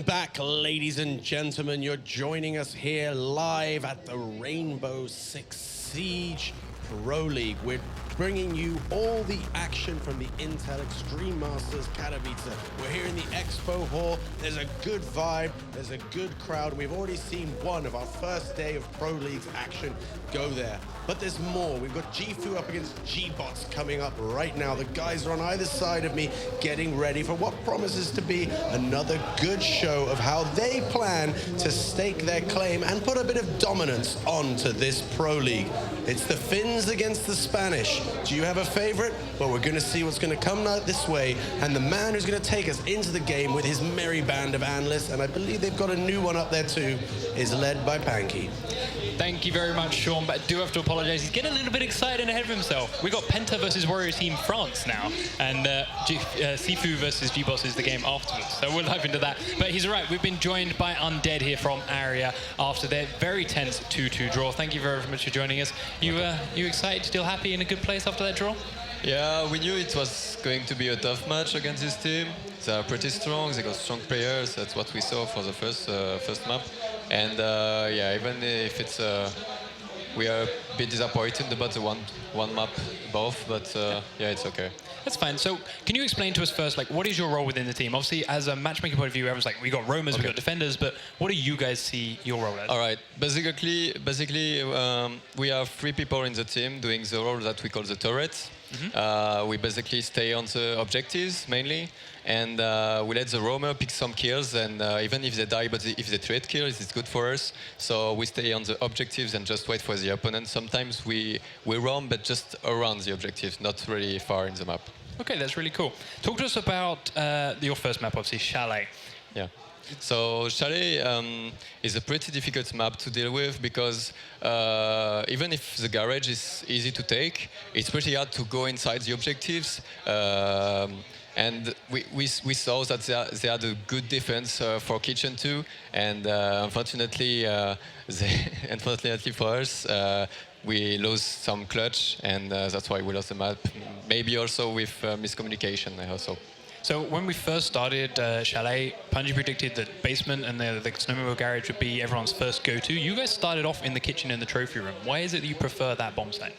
Back, ladies and gentlemen, you're joining us here live at the Rainbow Six Siege Pro League. We're bringing you all the action from the Intel Extreme Masters Katowice. We're here in the Expo Hall. There's a good vibe, there's a good crowd. We've already seen one of our first day of Pro League's action go there. But there's more. We've got G-Fu up against G-Bots coming up right now. The guys are on either side of me getting ready for what promises to be another good show of how they plan to stake their claim and put a bit of dominance onto this Pro League. It's the Finns against the Spanish. Do you have a favorite? Well, we're going to see what's going to come out this way. And the man who's going to take us into the game with his merry band of analysts, and I believe they've got a new one up there too, is led by Panky. Thank you very much, Sean, but I do have to apologize. He's getting a little bit excited and ahead of himself. We got Penta versus Warrior Team France now, and Sifu versus G-Bots is the game afterwards. So we'll dive into that. But he's right, we've been joined by Undead here from Area after their very tense 2-2 draw. Thank you very much for joining us. You excited, still happy, in a good place after that draw? Yeah, we knew it was going to be a tough match against this team. They're pretty strong, they got strong players. That's what we saw for the first map. And yeah, even if it's we are a bit disappointed about the one map both, but yeah, it's okay. That's fine. So can you explain to us first, like, what is your role within the team? Obviously, as a matchmaking point of view, everyone's like, we got roamers, we got defenders, but what do you guys see your role as? All right. Basically, we have 3 people in the team doing the role that we call the turret. We basically stay on the objectives mainly, and we let the roamer pick some kills, and even if they die, but if they trade kills, it's good for us. So we stay on the objectives and just wait for the opponent. Sometimes we roam, but just around the objectives, not really far in the map. Okay, that's really cool. Talk to us about your first map, obviously, Chalet. Yeah. So Chalet is a pretty difficult map to deal with because even if the garage is easy to take, it's pretty hard to go inside the objectives. And we saw that they had a good defense for Kitchen too, and unfortunately for us, we lost some clutch, and that's why we lost the map. Maybe also with miscommunication also. So when we first started Chalet, Punji predicted that basement and the snowmobile garage would be everyone's first go-to. You guys started off in the kitchen and the trophy room. Why is it that you prefer that bomb site?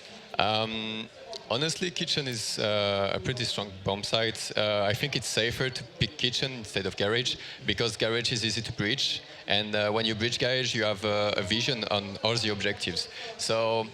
Honestly, kitchen is a pretty strong bomb site. I think it's safer to pick kitchen instead of garage because garage is easy to breach, and when you breach garage, you have a vision on all the objectives. So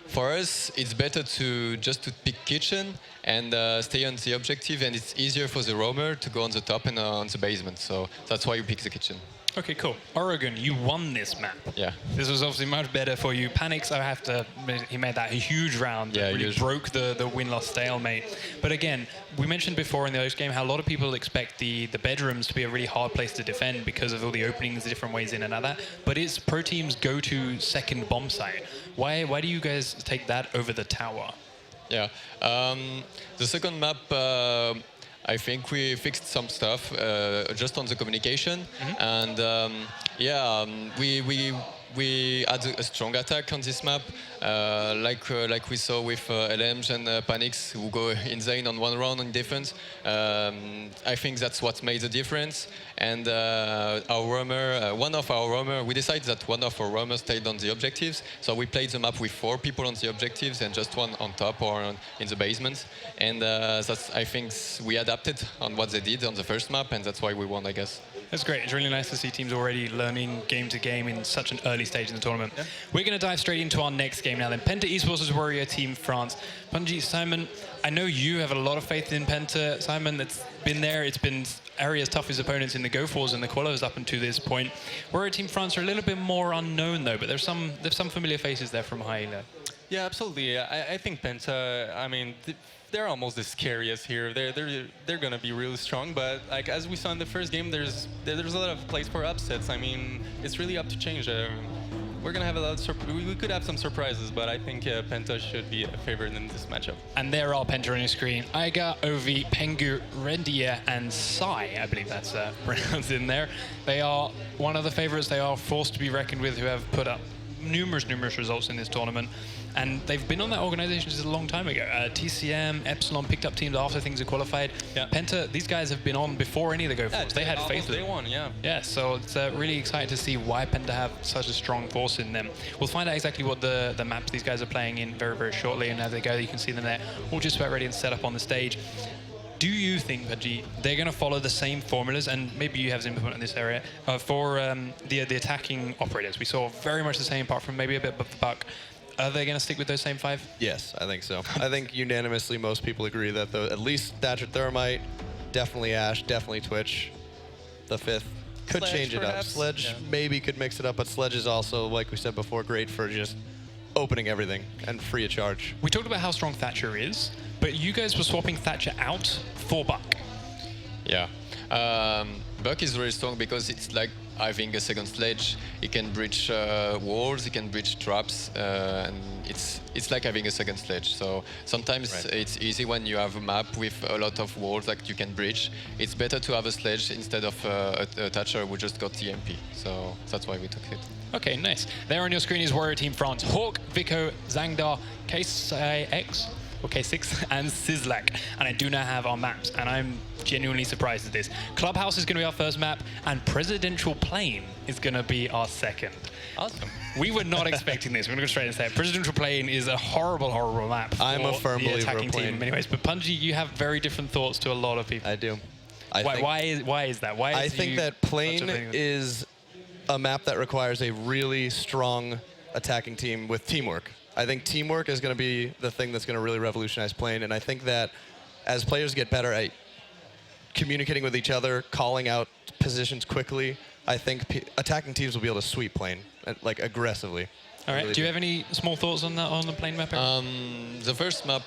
for us, it's better to pick kitchen and stay on the objective, and it's easier for the roamer to go on the top and on the basement. So that's why you pick the kitchen. Okay, cool. Oregon, you won this map. Yeah. This was obviously much better for you. Panics, he made that a huge round that really broke the win-loss stalemate. But again, we mentioned before in the host game how a lot of people expect the bedrooms to be a really hard place to defend because of all the openings, the different ways in and out of that. But it's Pro Team's go-to second bomb site. Why do you guys take that over the tower? Yeah. The second map, I think we fixed some stuff just on the communication, and yeah, we had a strong attack on this map, like we saw with LMs and Panics who go insane on one round on defense. I think that's what made the difference. And our roamer, we decided that one of our roamers stayed on the objectives. So we played the map with 4 people on the objectives and just one on top or in the basement. And that's, I think, we adapted on what they did on the first map, and that's why we won, I guess. That's great. It's really nice to see teams already learning game to game in such an early stage in the tournament. Yeah. We're going to dive straight into our next game now then. Penta Esports versus Warrior Team France. Punji, Simon, I know you have a lot of faith in Penta. Simon, it's been there. It's been Area's toughest opponents in the Go4s and the qualifiers up until this point. Warrior Team France are a little bit more unknown though, but there's some familiar faces there from Haile. Yeah, absolutely. I think Penta, I mean, they're almost the scariest here. They're gonna be really strong, but like as we saw in the first game, there's a lot of place for upsets. I mean, it's really up to change. We're gonna have a lot of we could have some surprises, but I think Penta should be a favorite in this matchup. And there are Penta on your screen. Aiga, Ovi, Pengu, Rendia, and Sai, I believe that's pronounced in there. They are one of the favorites. They are forced to be reckoned with, who have put up numerous results in this tournament, and they've been on that organization since a long time ago. TCM, Epsilon picked up teams after things are qualified. Yeah. Penta, these guys have been on before any of the Go Force. They had faith in them. Day one, yeah. Yeah, so it's really exciting to see why Penta have such a strong force in them. We'll find out exactly what the maps these guys are playing in very shortly, and as they go, you can see them there, all just about ready and set up on the stage. Do you think, Pudgy, they're going to follow the same formulas, and maybe you have some input in this area, for the attacking operators? We saw very much the same, apart from maybe a bit above the buck. Are they going to stick with those same 5? Yes, I think so. I think unanimously most people agree that at least Thatcher Thermite, definitely Ash, definitely Twitch. The 5th could Sledge, change it up. perhaps? Sledge maybe could mix it up, but Sledge is also, like we said before, great for just opening everything and free of charge. We talked about how strong Thatcher is, but you guys were swapping Thatcher out for Buck. Yeah. Buck is very strong because it's like having a second sledge. He can breach walls, he can breach traps, and it's like having a second sledge. So sometimes it's easy when you have a map with a lot of walls that you can breach. It's better to have a sledge instead of a Thatcher who just got TMP. So that's why we took it. Okay, nice. There on your screen is Warrior Team France. Hawk, Vico, Zangdar, K6, or K6, and Sizzlack. And I do now have our maps, and I'm genuinely surprised at this. Clubhouse is going to be our first map, and Presidential Plane is going to be our second. Awesome. We were not expecting this. We're going to go straight and say it. Presidential Plane is a horrible map for I'm a firm the believer attacking of team Plane. in many ways. But Punji, you have very different thoughts to a lot of people. I do. Why is that? I think that Plane is a map that requires a really strong attacking team with teamwork. I think teamwork is going to be the thing that's going to really revolutionize Plane, and I think that as players get better at communicating with each other, calling out positions quickly, I think attacking teams will be able to sweep Plane, like aggressively. All right. Do you have any small thoughts on that, on the Plane map? The first map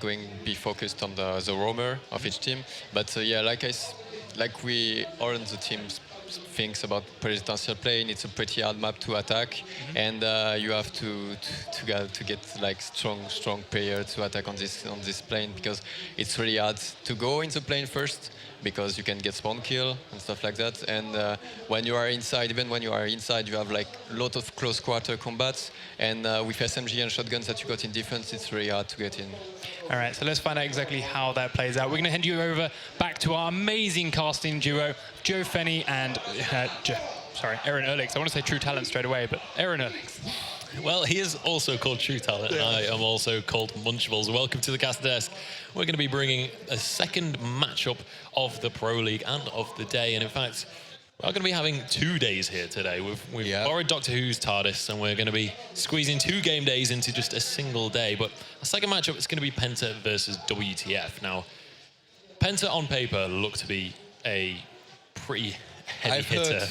going to be focused on the roamer of each team, but yeah, like we are on the teams thinks about Presidential Plane, it's a pretty hard map to attack, and you have to get like strong player to attack on this plane, because it's really hard to go in the plane first, because you can get spawn kill and stuff like that. And when you are inside, even when you are inside, you have like a lot of close quarter combats, and with SMG and shotguns that you got in defense, it's really hard to get in. All right, so let's find out exactly how that plays out. We're going to hand you over back to our amazing casting duo, Joe Fenney and Aaron Ehrlich. I want to say True Talent straight away, but Aaron Ehrlich. Well, he is also called True Talent, and I am also called Munchables. Welcome to the Cast Desk. We're going to be bringing a second matchup of the Pro League and of the day, and in fact, we're going to be having 2 days here today. We've borrowed Doctor Who's TARDIS, and we're going to be squeezing 2 game days into just a single day. But our second matchup is going to be Penta versus WTF. Now, Penta on paper look to be a pretty heavy hitter. I've heard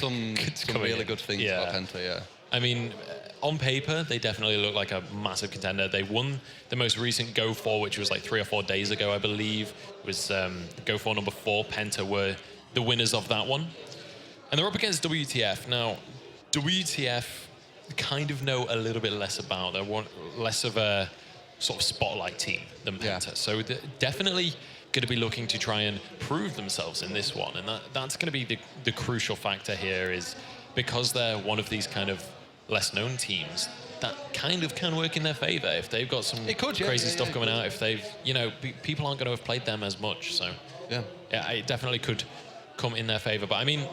some really good things about Penta, yeah. I mean, on paper, they definitely look like a massive contender. They won the most recent Go 4, which was like 3 or 4 days ago, I believe. It was Go 4 number 4. Penta were the winners of that one. And they're up against WTF. Now, WTF kind of know a little bit less about. They're less of a sort of spotlight team than Penta. Yeah. So they're definitely going to be looking to try and prove themselves in this one. And that's going to be the crucial factor here, is because they're one of these kind of less known teams, that kind of can work in their favor if they've got some crazy stuff coming out. If they've, people aren't going to have played them as much. So yeah, it definitely could come in their favor. But I mean,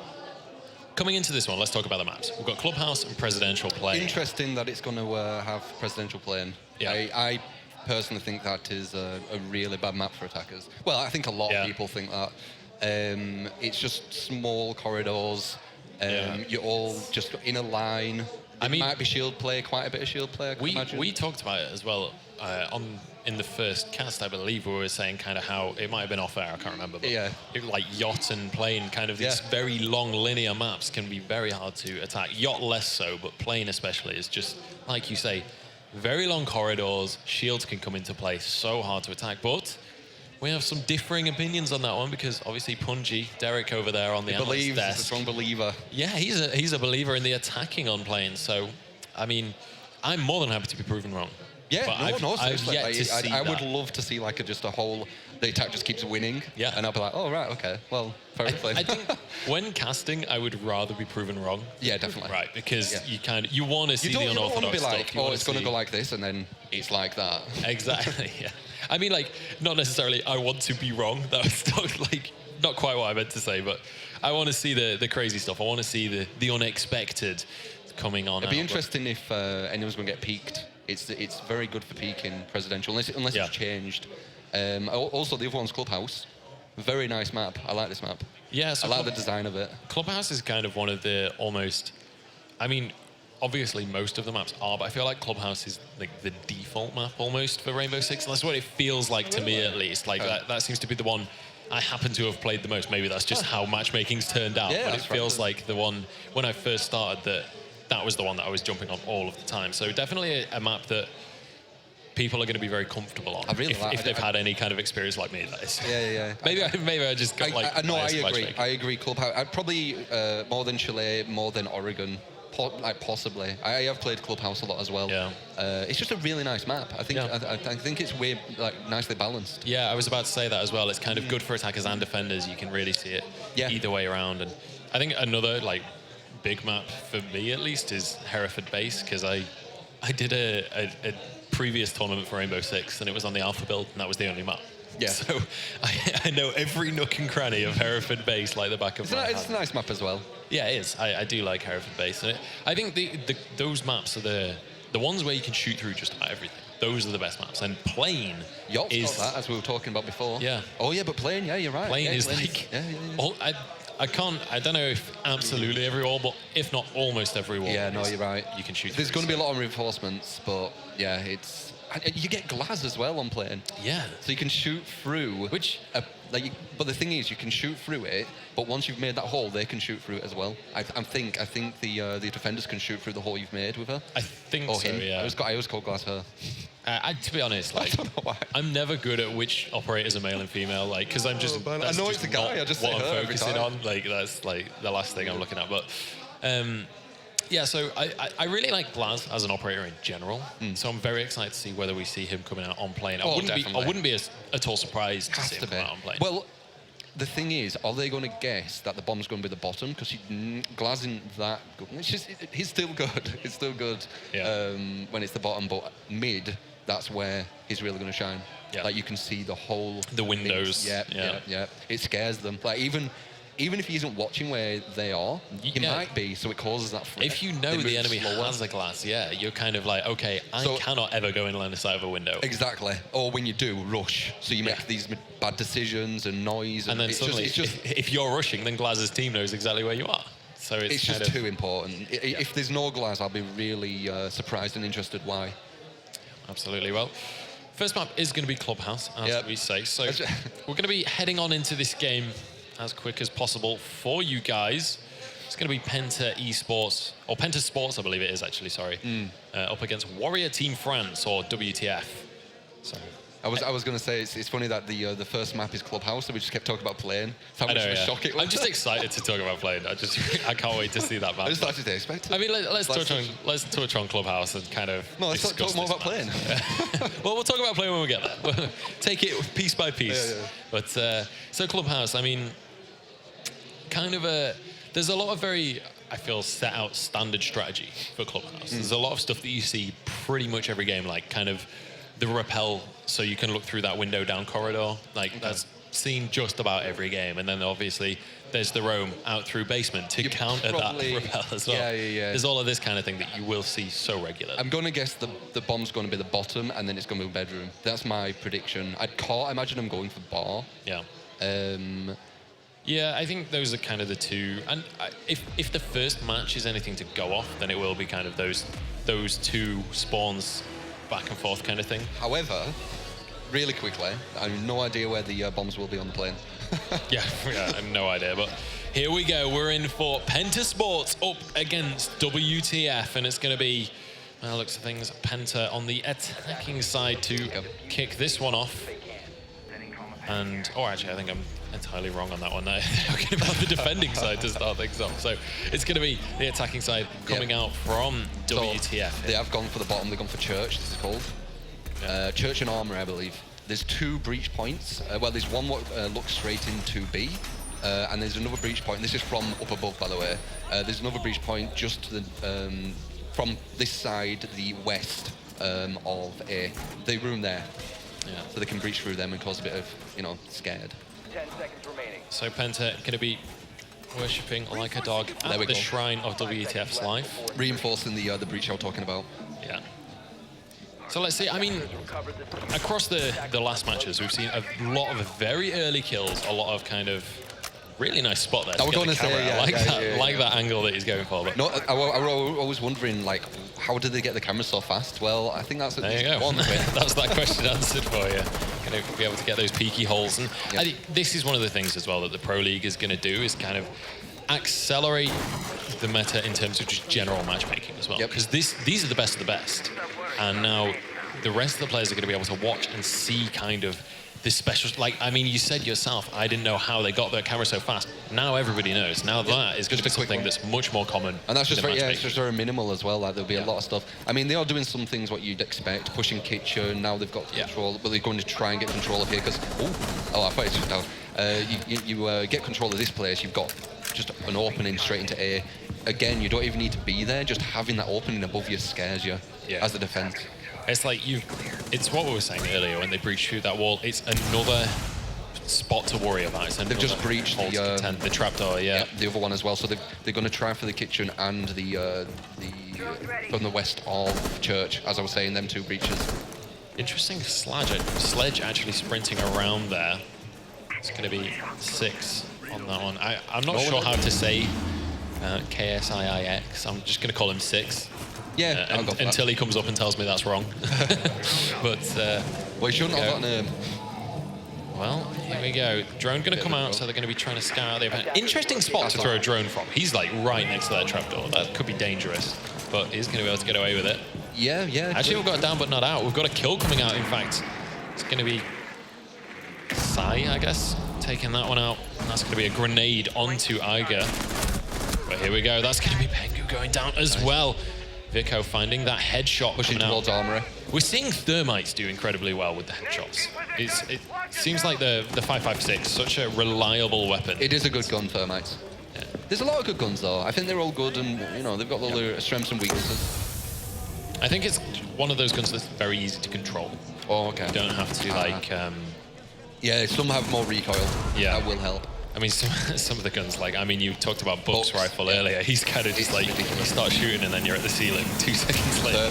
coming into this one, let's talk about the maps. We've got Clubhouse and Presidential Plane. Interesting that it's going to have Presidential Plane. Yeah. I personally think that is a really bad map for attackers. Well, I think a lot of people think that. It's just small corridors. You're all just in a line. It might be shield play, quite a bit of shield play, I can imagine. We talked about it as well in the first cast, I believe. We were saying kind of how it might have been off air, I can't remember, but like Yacht and Plane, kind of these very long linear maps can be very hard to attack. Yacht less so, but Plane especially is just, like you say, very long corridors. Shields can come into play, so hard to attack. But we have some differing opinions on that one, because obviously Punji, Derek over there on the analyst desk, he's a strong believer. Yeah, he's a believer in the attacking on Plane. So, I mean, I'm more than happy to be proven wrong. Yeah, but seriously. I've yet to see I would love to see like just a whole the attack just keeps winning. Yeah. And I'll be like, oh, right, okay, well, fair play. I think when casting, I would rather be proven wrong. Yeah, definitely. Right, because you want to see the you don't want to unorthodox be like, stuff. oh, it's going to go like this, and then it's like that. Exactly, yeah. I mean, like, not necessarily I want to be wrong. That was like not quite what I meant to say, but I want to see the crazy stuff. I want to see the unexpected coming on. It'd be interesting if anyone's going to get peaked. It's very good for peaking presidential, unless it's changed. Also, the other one's Clubhouse. Very nice map. I like this map. Yeah, so I like the design of it. Clubhouse is kind of one of the almost, I mean, obviously most of the maps are, but I feel like Clubhouse is like the default map almost for Rainbow Six. And that's what it feels like to me, at least. Like that seems to be the one I happen to have played the most. Maybe that's just how matchmaking's turned out. Yeah, but it feels like the one when I first started that was the one that I was jumping on all of the time. So definitely a map that people are going to be very comfortable on. I really if they've had any kind of experience like me, that is. Yeah. maybe I just got like. No, I agree. I agree. Clubhouse. I'd probably more than Chile, more than Oregon. Possibly. I have played Clubhouse a lot as well. Yeah. It's just a really nice map. I think. Yeah. I think it's way nicely balanced. Yeah, I was about to say that as well. It's kind of good for attackers and defenders. You can really see it either way around. And I think another like big map for me at least is Hereford Base, because I did a previous tournament for Rainbow Six and it was on the alpha build and that was the only map. Yeah. So I know every nook and cranny of Hereford Base like the back of my hand. It's a nice map as well. Yeah, it is. I do like Hereford Base. And I think those maps are the ones where you can shoot through just about everything. Those are the best maps. And Plane is that, as we were talking about before. Yeah. Oh yeah, but Plane, you're right. Plane is like I don't know if absolutely every wall, but if not almost every wall. Yeah, no, you're right. You can shoot. There's going to be a lot of reinforcements, but yeah, you get glass as well on Plane. Yeah. So you can shoot through. But the thing is, you can shoot through it. But once you've made that hole, they can shoot through it as well. I think the defenders can shoot through the hole you've made with her. I think or so. Him. Yeah. I always call glass her. To be honest, like I don't know why. I'm never good at which operators are male and female, like because I'm just. I know it's a guy. I just say what her I'm every focusing time. on. Like that's like the last thing I'm looking at, but. Yeah, so I really like Blaz as an operator in general. So I'm very excited to see whether we see him coming out on Plane. I wouldn't be at all surprised to see him come out on Plane. Well, the thing is, are they going to guess that the bomb's going to be the bottom? Because Glaz isn't that good. He's still good. It's still good when it's the bottom, but mid, that's where he's really going to shine. Yeah. Like you can see the whole... The windows. Yeah. It scares them. Like even if he isn't watching where they are, he might be, so it causes that threat. If you know the enemy has a glass, you're kind of like, okay, I cannot ever go in line of sight of a window. Exactly. Or when you do, rush. So you make these bad decisions and noise. And then suddenly, if you're rushing, then Glaz's team knows exactly where you are. So it's just too important. If there's no Glaz, I'll be really surprised and interested why. Absolutely. Well, first map is going to be Clubhouse, as we say. So we're going to be heading on into this game as quick as possible for you guys. It's going to be Penta Esports, or Penta Sports, I believe it is actually, sorry, up against Warrior Team France, or WTF. So I was going to say, it's funny that the first map is Clubhouse, so we just kept talking about Plane. How much of a shock it was. I'm just excited to talk about Plane. I can't wait to see that map. I just thought you'd expect it. I mean, let's touch on Clubhouse and kind of let's talk more about Plane. Well, we'll talk about Plane when we get there. Take it piece by piece. Yeah. But so Clubhouse, I mean, there's a lot of very, I feel, set out standard strategy for Clubhouse. There's a lot of stuff that you see pretty much every game, like kind of the rappel, so you can look through that window down corridor. That's seen just about every game. And then obviously there's the roam out through basement to counter that rappel as well. Yeah. There's all of this kind of thing that you will see so regularly. I'm going to guess the bomb's going to be the bottom and then it's going to be bedroom. That's my prediction. I imagine I'm going for bar. Yeah. Yeah, I think those are kind of the two. And if the first match is anything to go off, then it will be kind of those two spawns back and forth kind of thing. However, really quickly, I have no idea where the bombs will be on the plane. yeah, I have no idea. But here we go. We're in for Penta Sports up against WTF. And it's going to be, well, looks of things, Penta on the attacking side to kick this one off. And, actually, I think I'm entirely wrong on that one. They're talking about the defending side to start things off. So it's going to be the attacking side coming out from WTF. They have gone for the bottom. They've gone for Church, this is called. Church and Armour, I believe. there's 2 breach points. Well, there's one what looks straight into B, and there's another breach point. This is from up above, by the way. There's another breach point just to the, from this side, the west of A. They room there, so they can breach through them and cause a bit of, scared. 10 seconds remaining. So Penta going to be worshipping like a dog at the shrine of WTF's life. Reinforcing the breach I was talking about. Yeah. So let's see, I mean, across the last matches, we've seen a lot of very early kills, a lot of kind of really nice spot there. I was going to say, I like that angle that he's going for. But no, I was wondering, like, how did they get the camera so fast? Well, I think that's at there you go. That's that question answered for you. Going to be able to get those peaky holes. And I think this is one of the things as well that the Pro League is going to do, is kind of accelerate the meta in terms of just general matchmaking as well. Because these are the best of the best. And now the rest of the players are going to be able to watch and see kind of this special, like, I mean, you said yourself, I didn't know how they got their camera so fast. Now everybody knows. Now that is going to be something that's much more common. And that's just very, it's just very minimal as well. Like, there'll be a lot of stuff. I mean, they are doing some things what you'd expect, pushing kitchen. Now they've got control, but they're going to try and get control of here because, I thought it's just down. You get control of this place, you've got just an opening straight into A. Again, you don't even need to be there. Just having that opening above you scares you as a defense. It's like it's what we were saying earlier, when they breach through that wall, it's another spot to worry about. They've just breached the trapdoor, the other one as well. So they're going to try for the kitchen and the from the west of church, as I was saying, them 2 breaches. Interesting sledge actually sprinting around there. It's going to be 6 on that one. I'm not sure how to say KSIIX. I'm just going to call him 6. Yeah, until he comes up and tells me that's wrong. But well, he shouldn't have that name. Well, here we go. Drone going to come out, so they're going to be trying to scout the event. Interesting spot to throw a drone from. He's like right next to that trapdoor. That could be dangerous, but he's going to be able to get away with it. Yeah. Actually, we've got a down but not out. We've got a kill coming out. In fact, it's going to be Sai, I guess, taking that one out. And that's going to be a grenade onto Iger. But here we go. That's going to be Pengu going down as well. Vico finding that headshot pushing towards Armory. We're seeing Thermites do incredibly well with the headshots. It seems like the 5.56 such a reliable weapon. It is a good gun, Thermites. Yeah. There's a lot of good guns though. I think they're all good, and they've got all their strengths and weaknesses. I think it's one of those guns that's very easy to control. Oh, okay. You don't have to yeah, some have more recoil. Yeah, that will help. I mean, some of the guns, like, I mean, you talked about Buck's rifle earlier. He's kind of just like, you start shooting and then you're at the ceiling 2 seconds later.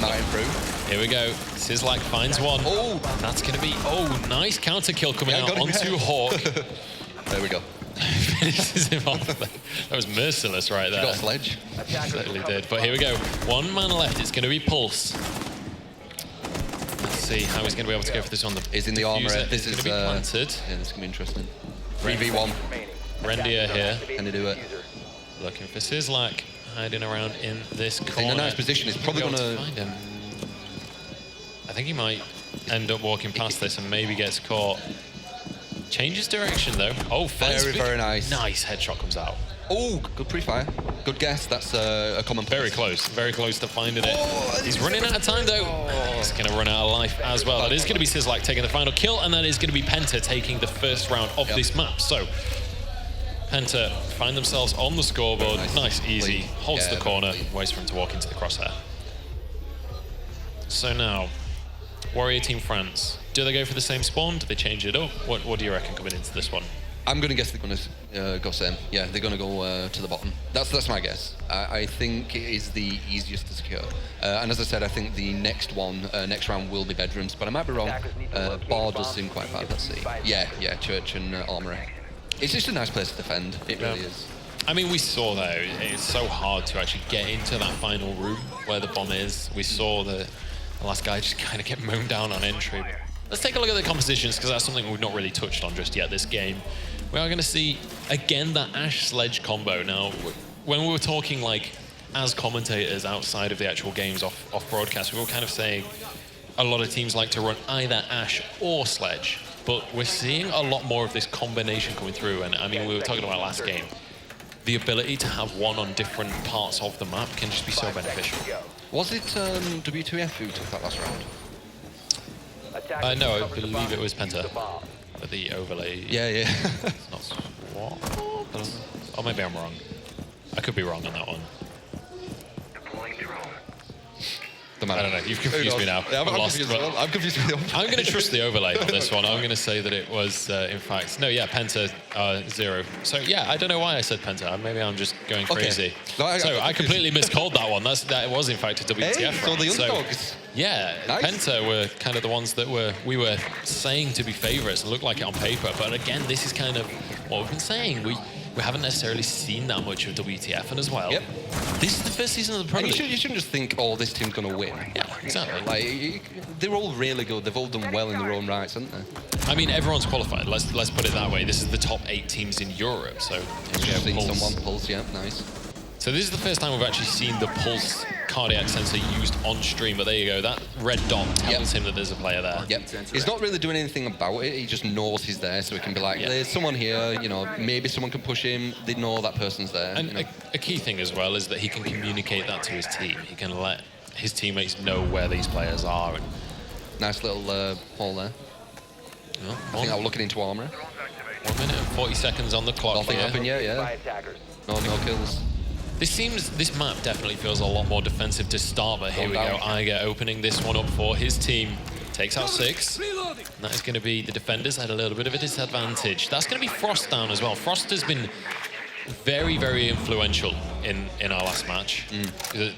Here we go. Sizzlack finds one. Oh, that's going to be, nice counter kill coming out onto Hawk. There we go. Finishes him off. That was merciless right there. He got a sledge. Certainly did. But here we go. 1 man left. It's going to be Pulse. Let's see how he's going to be able to go for this on the. He's in the armor. This is going to be planted. Yeah, this is going to be interesting. 3v1. Rendia here. Can he do it? Looking for Sizzlack, hiding around in this corner. In a nice position. He's probably going to find him. I think he might end up walking past this and maybe gets caught. Changes direction though. Oh, very nice. Nice headshot comes out. Oh, good pre-fire. Good guess. That's a common place. Very close to finding it. He's running out of time though. He's going to run out of life as well. That is going to be Sizzlack taking the final kill, and that is going to be Penta taking the first round of this map. So Penta find themselves on the scoreboard. Nice easy. Holds the corner, waits for him to walk into the crosshair. So now, Warrior Team France. Do they go for the same spawn? Do they change it up? What do you reckon coming into this one? I'm going to guess they're going to go same. Yeah, they're going to go to the bottom. That's my guess. I think it is the easiest to secure. And as I said, I think the next round will be bedrooms, but I might be wrong. Bar does seem quite bad. Let's see. Yeah, church and armory. It's just a nice place to defend. It really is. I mean, we saw though, it's so hard to actually get into that final room where the bomb is. We saw the last guy just kind of get mown down on entry. Let's take a look at the compositions, because that's something we've not really touched on just yet this game. We are going to see, again, that Ash Sledge combo. Now, when we were talking, like, as commentators outside of the actual games off broadcast, we were kind of saying a lot of teams like to run either Ash or Sledge. But we're seeing a lot more of this combination coming through. And, I mean, we were talking about last game. The ability to have one on different parts of the map can just be so beneficial. Was it W2F who took that last round? No, I believe it was Penta. But the overlay. Yeah. It's not SWAT. Or maybe I'm wrong. I could be wrong on that one. I don't know. You've confused me now. Yeah, I'm confused with the overlay. I'm going to trust the overlay on this one. I'm going to say that it was, in fact, no, yeah, Penta 0. So yeah, I don't know why I said Penta. Maybe I'm just going crazy. Okay. No, I completely miscalled that one. That was in fact a WTF. Hey, so the underdogs. So, yeah, Nice. Penta were kind of the ones that we were saying to be favourites and looked like it on paper. But again, this is kind of what we've been saying. We haven't necessarily seen that much of WTF, and as well, Yep. this is the first season of the Pro And League. you shouldn't just think, oh, this team's going to win. Yeah, exactly. Like, they're all really good. They've all done well in their own rights, haven't they? I mean, everyone's qualified. Let's put it that way. This is the top 8 teams in Europe. So here we go, Seen Pulse. someone Pulse, yeah, nice. So this is the first time we've actually seen the Pulse cardiac sensor used on stream. But there you go. That red dot tells him that there's a player there. Yep. He's not really doing anything about it. He just knows he's there, so he can be like, there's someone here, you know, maybe someone can push him. They know that person's there. And you know? a key thing as well is that he can communicate that to his team. He can let his teammates know where these players are. And Nice little hole there. I think I'm looking into armor. 1 minute and 40 seconds on the clock. Nothing here. happened yet, yeah. No kills. This map definitely feels a lot more defensive to start, but here we go. Iger opening this one up for his team. Takes out 6. And that is going to be the defenders had a little bit of a disadvantage. That's going to be Frost down as well. Frost has been very, very influential in our last match.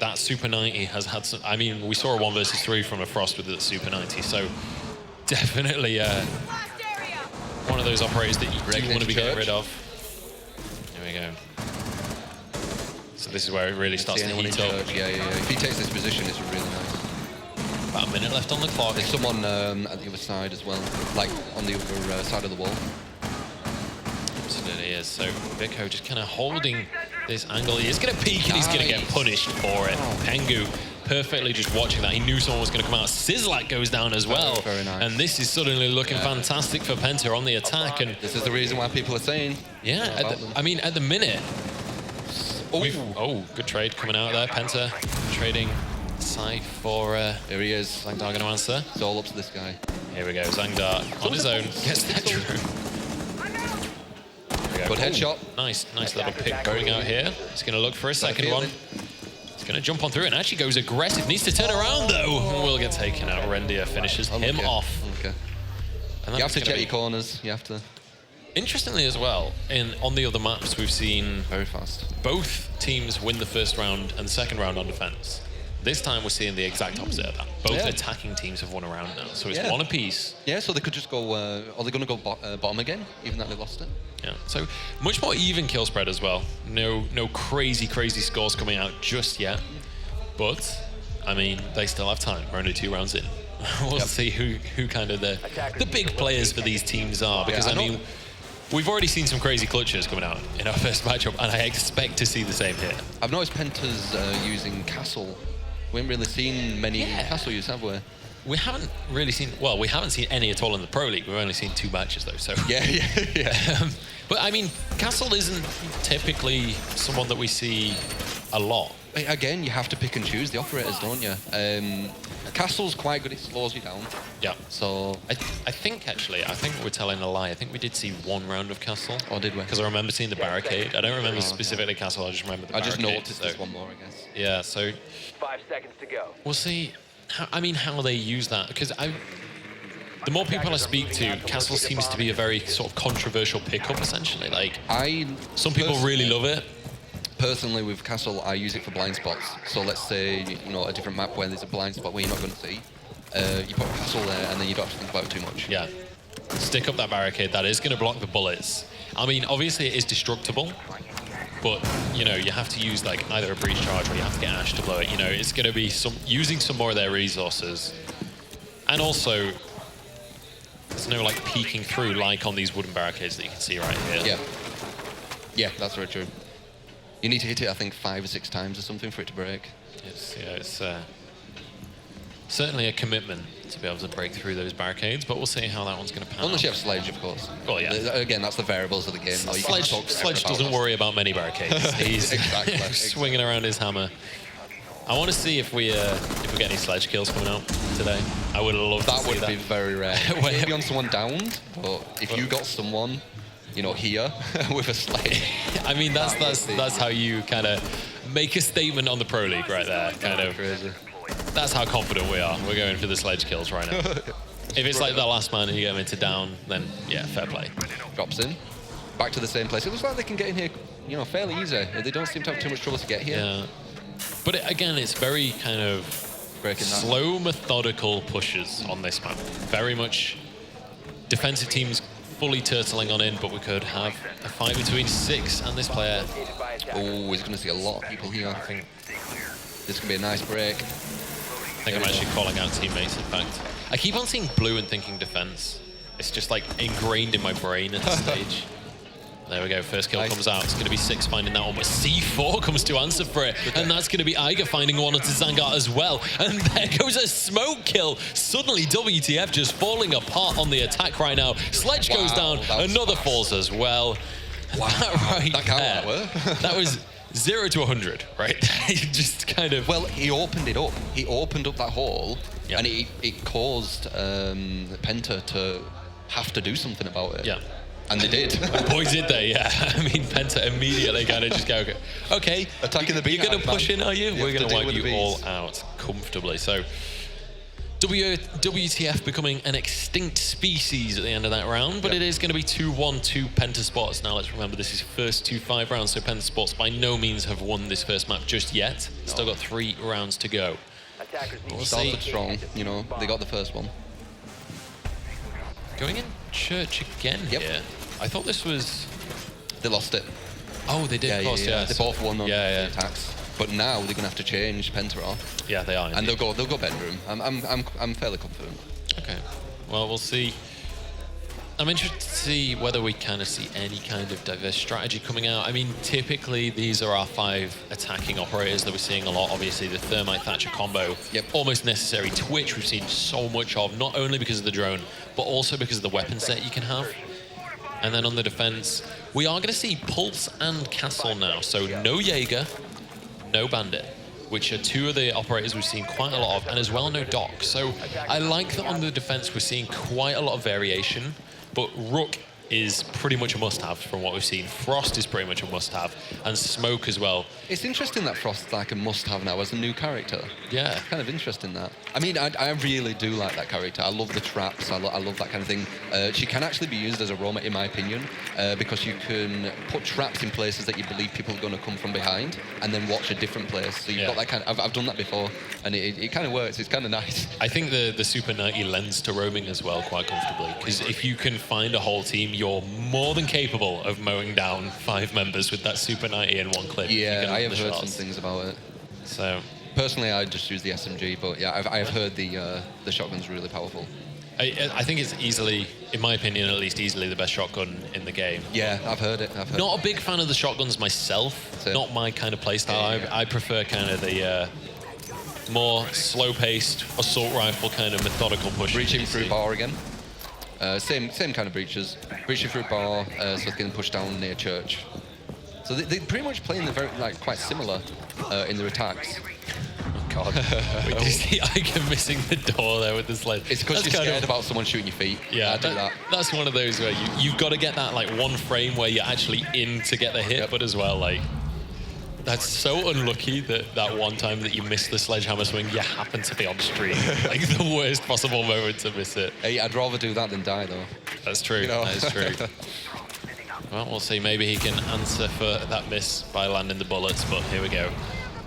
That Super 90 has had some... I mean, we saw a 1 versus 3 from a Frost with the Super 90, so definitely one of those operators that you do want to be getting rid of. There we go. So this is where it really starts to heat up. Yeah. If he takes this position, it's really nice. About a minute left on the clock. There's someone at the other side as well, like on the other side of the wall. Absolutely is. So Vico just kind of holding this angle. He is going to peek and he's going to get punished for it. Pengu perfectly just watching that. He knew someone was going to come out. Sizzlack goes down as well. Very nice. And this is suddenly looking fantastic for Penta on the attack. And this is the reason why people are saying. Yeah, I mean, at the minute. Oh, good trade coming out there. Penta trading side for... Here he is. Zangdar going to answer. It's all up to this guy. Here we go. Zangdar on his own. Gets that drone. Good headshot. Nice little pick going out here. He's going to look for a second one. He's going to jump on through and actually goes aggressive. Needs to turn around though. And will get taken out. Rendia finishes him off. Okay. You have to check your corners. You have to. Interestingly as well, on the other maps we've seen very fast. Both teams win the first round and the second round on defense. This time we're seeing the exact opposite of that. Both attacking teams have won a round now, so it's one apiece. Yeah, so they could just go. Are they going to go bottom again, even though they lost it? Yeah. So much more even kill spread as well. No crazy scores coming out just yet. But I mean, they still have time. We're only 2 rounds in. We'll see who kind of the big players for these teams are, because I mean. We've already seen some crazy clutches coming out in our first matchup, and I expect to see the same here. I've noticed Penta's using Castle. We haven't really seen many Castle use, have we? We haven't really seen... Well, we haven't seen any at all in the Pro League. We've only seen 2 matches, though, so... Yeah. But, I mean, Castle isn't typically someone that we see a lot. Again, you have to pick and choose the operators, don't you? Castle's quite good, it slows you down. Yeah. So... I think we're telling a lie. I think we did see 1 round of Castle. Oh, did we? Because I remember seeing the barricade. I don't remember specifically Castle, I just remember the barricade. I just noticed there's 1 more, I guess. Yeah, so... 5 seconds to go. We'll see how they use that, because the more people I speak to, Castle seems to be a very sort of controversial pickup, essentially. Like, some people really love it. Personally, with Castle, I use it for blind spots. So let's say, you know, a different map where there's a blind spot where you're not going to see. You put Castle there, and then you don't have to think about it too much. Yeah. Stick up that barricade. That is going to block the bullets. I mean, obviously, it is destructible. But, you know, you have to use, like, either a breach charge or you have to get Ash to blow it. You know, it's going to be using some more of their resources. And also, there's no, like, peeking through like on these wooden barricades that you can see right here. Yeah, that's very true. You need to hit it, I think, 5 or 6 times or something for it to break. It's certainly a commitment to be able to break through those barricades, but we'll see how that one's going to pan out. Unless you have Sledge, of course. Well, yeah. Again, that's the variables of the game. Sledge doesn't worry about many barricades. He's swinging around his hammer. I want to see if we get any sledge kills coming out today. I would love to see that. That would be very rare. Maybe on someone downed, but if you got someone, you know, here with a sledge. I mean, that's how you kind of make a statement on the Pro League right there. Kind of crazy. That's how confident we are. We're going for the sledge kills right now. If it's like that last man and you get him into down, then yeah, fair play. Drops in. Back to the same place. It looks like they can get in here, you know, fairly easy. They don't seem to have too much trouble to get here. Yeah. But again, it's very kind of slow, methodical pushes on this map. Very much defensive teams fully turtling on in, but we could have a fight between 6 and this player. Oh, he's going to see a lot of people here. I think this can be a nice break. I think I'm actually calling out teammates, in fact. I keep on seeing blue and thinking defense. It's just like ingrained in my brain at this stage. There we go, first kill comes out. It's going to be 6 finding that one, but C4 comes to answer for it. And that's going to be Iger finding one onto Zangar as well. And there goes a smoke kill. Suddenly, WTF just falling apart on the attack right now. Sledge goes down, another falls as well. Wow, that can't work. That was 0 to 100, right? Just kind of... Well, he opened it up. He opened up that hole, and it caused PENTA to have to do something about it. Yeah. And they did. Boy, did they, yeah. I mean, PENTA immediately kind of just go, okay, attacking the B. You're going to push in, are you? We're going to wipe you all out comfortably. So, WTF becoming an extinct species at the end of that round, but it is going to be 2-1 to PENTA Sports. Now, let's remember, this is first 2-5 rounds, so PENTA Sports by no means have won this first map just yet. Still got 3 rounds to go. We'll started strong, you know, they got the first one. Going in church again here. I thought this was... They lost it. Oh, they did, of course, yeah. They both won on the attacks. But now they're going to have to change PENTA off. Yeah, they are. And they'll go bedroom. I'm fairly confident. Okay. Well, we'll see. I'm interested to see whether we kind of see any kind of diverse strategy coming out. I mean, typically these are our 5 attacking operators that we're seeing a lot. Obviously, the Thermite Thatcher combo, almost necessary Twitch we've seen so much of, not only because of the drone, but also because of the weapon set you can have. And then on the defense, we are going to see Pulse and Castle now. So no Jaeger, no Bandit, which are 2 of the operators we've seen quite a lot of, and as well no Doc. So I like that on the defense we're seeing quite a lot of variation. But Rook is pretty much a must-have from what we've seen. Frost is pretty much a must-have, and Smoke as well. It's interesting that Frost's like a must-have now as a new character. Yeah. It's kind of interesting that. I mean, I really do like that character. I love the traps. I love that kind of thing. She can actually be used as a roamer, in my opinion, because you can put traps in places that you believe people are going to come from behind, and then watch a different place. So you've got that kind of... I've done that before, and it kind of works. It's kind of nice. I think the Super 90 lends to roaming as well quite comfortably, because if you can find a whole team, you're more than capable of mowing down 5 members with that Super 90 in one clip. Yeah, I have heard some things about it. So personally, I just use the SMG, but yeah, I have heard the shotgun's really powerful. I think it's easily, in my opinion at least, easily the best shotgun in the game. Yeah, I've heard it. Not a big fan of the shotguns myself. Not my kind of playstyle. I prefer kind of the more slow-paced assault rifle kind of methodical push. Breaching through bar again. Same kind of breaches. Breaching through bar, so they can push down near church. So they're pretty much playing quite similar in their attacks. Oh God! Wait, did you see Iger missing the door there with the sled? It's because you're scared about someone shooting your feet. Yeah, I do that. That's one of those where you've got to get that like one frame where you're actually in to get the hit, but as well like. That's so unlucky that one time that you missed the sledgehammer swing, you happen to be on stream. Like the worst possible moment to miss it. Hey, I'd rather do that than die, though. That's true. You know? That is true. Well, we'll see. Maybe he can answer for that miss by landing the bullets, but here we go.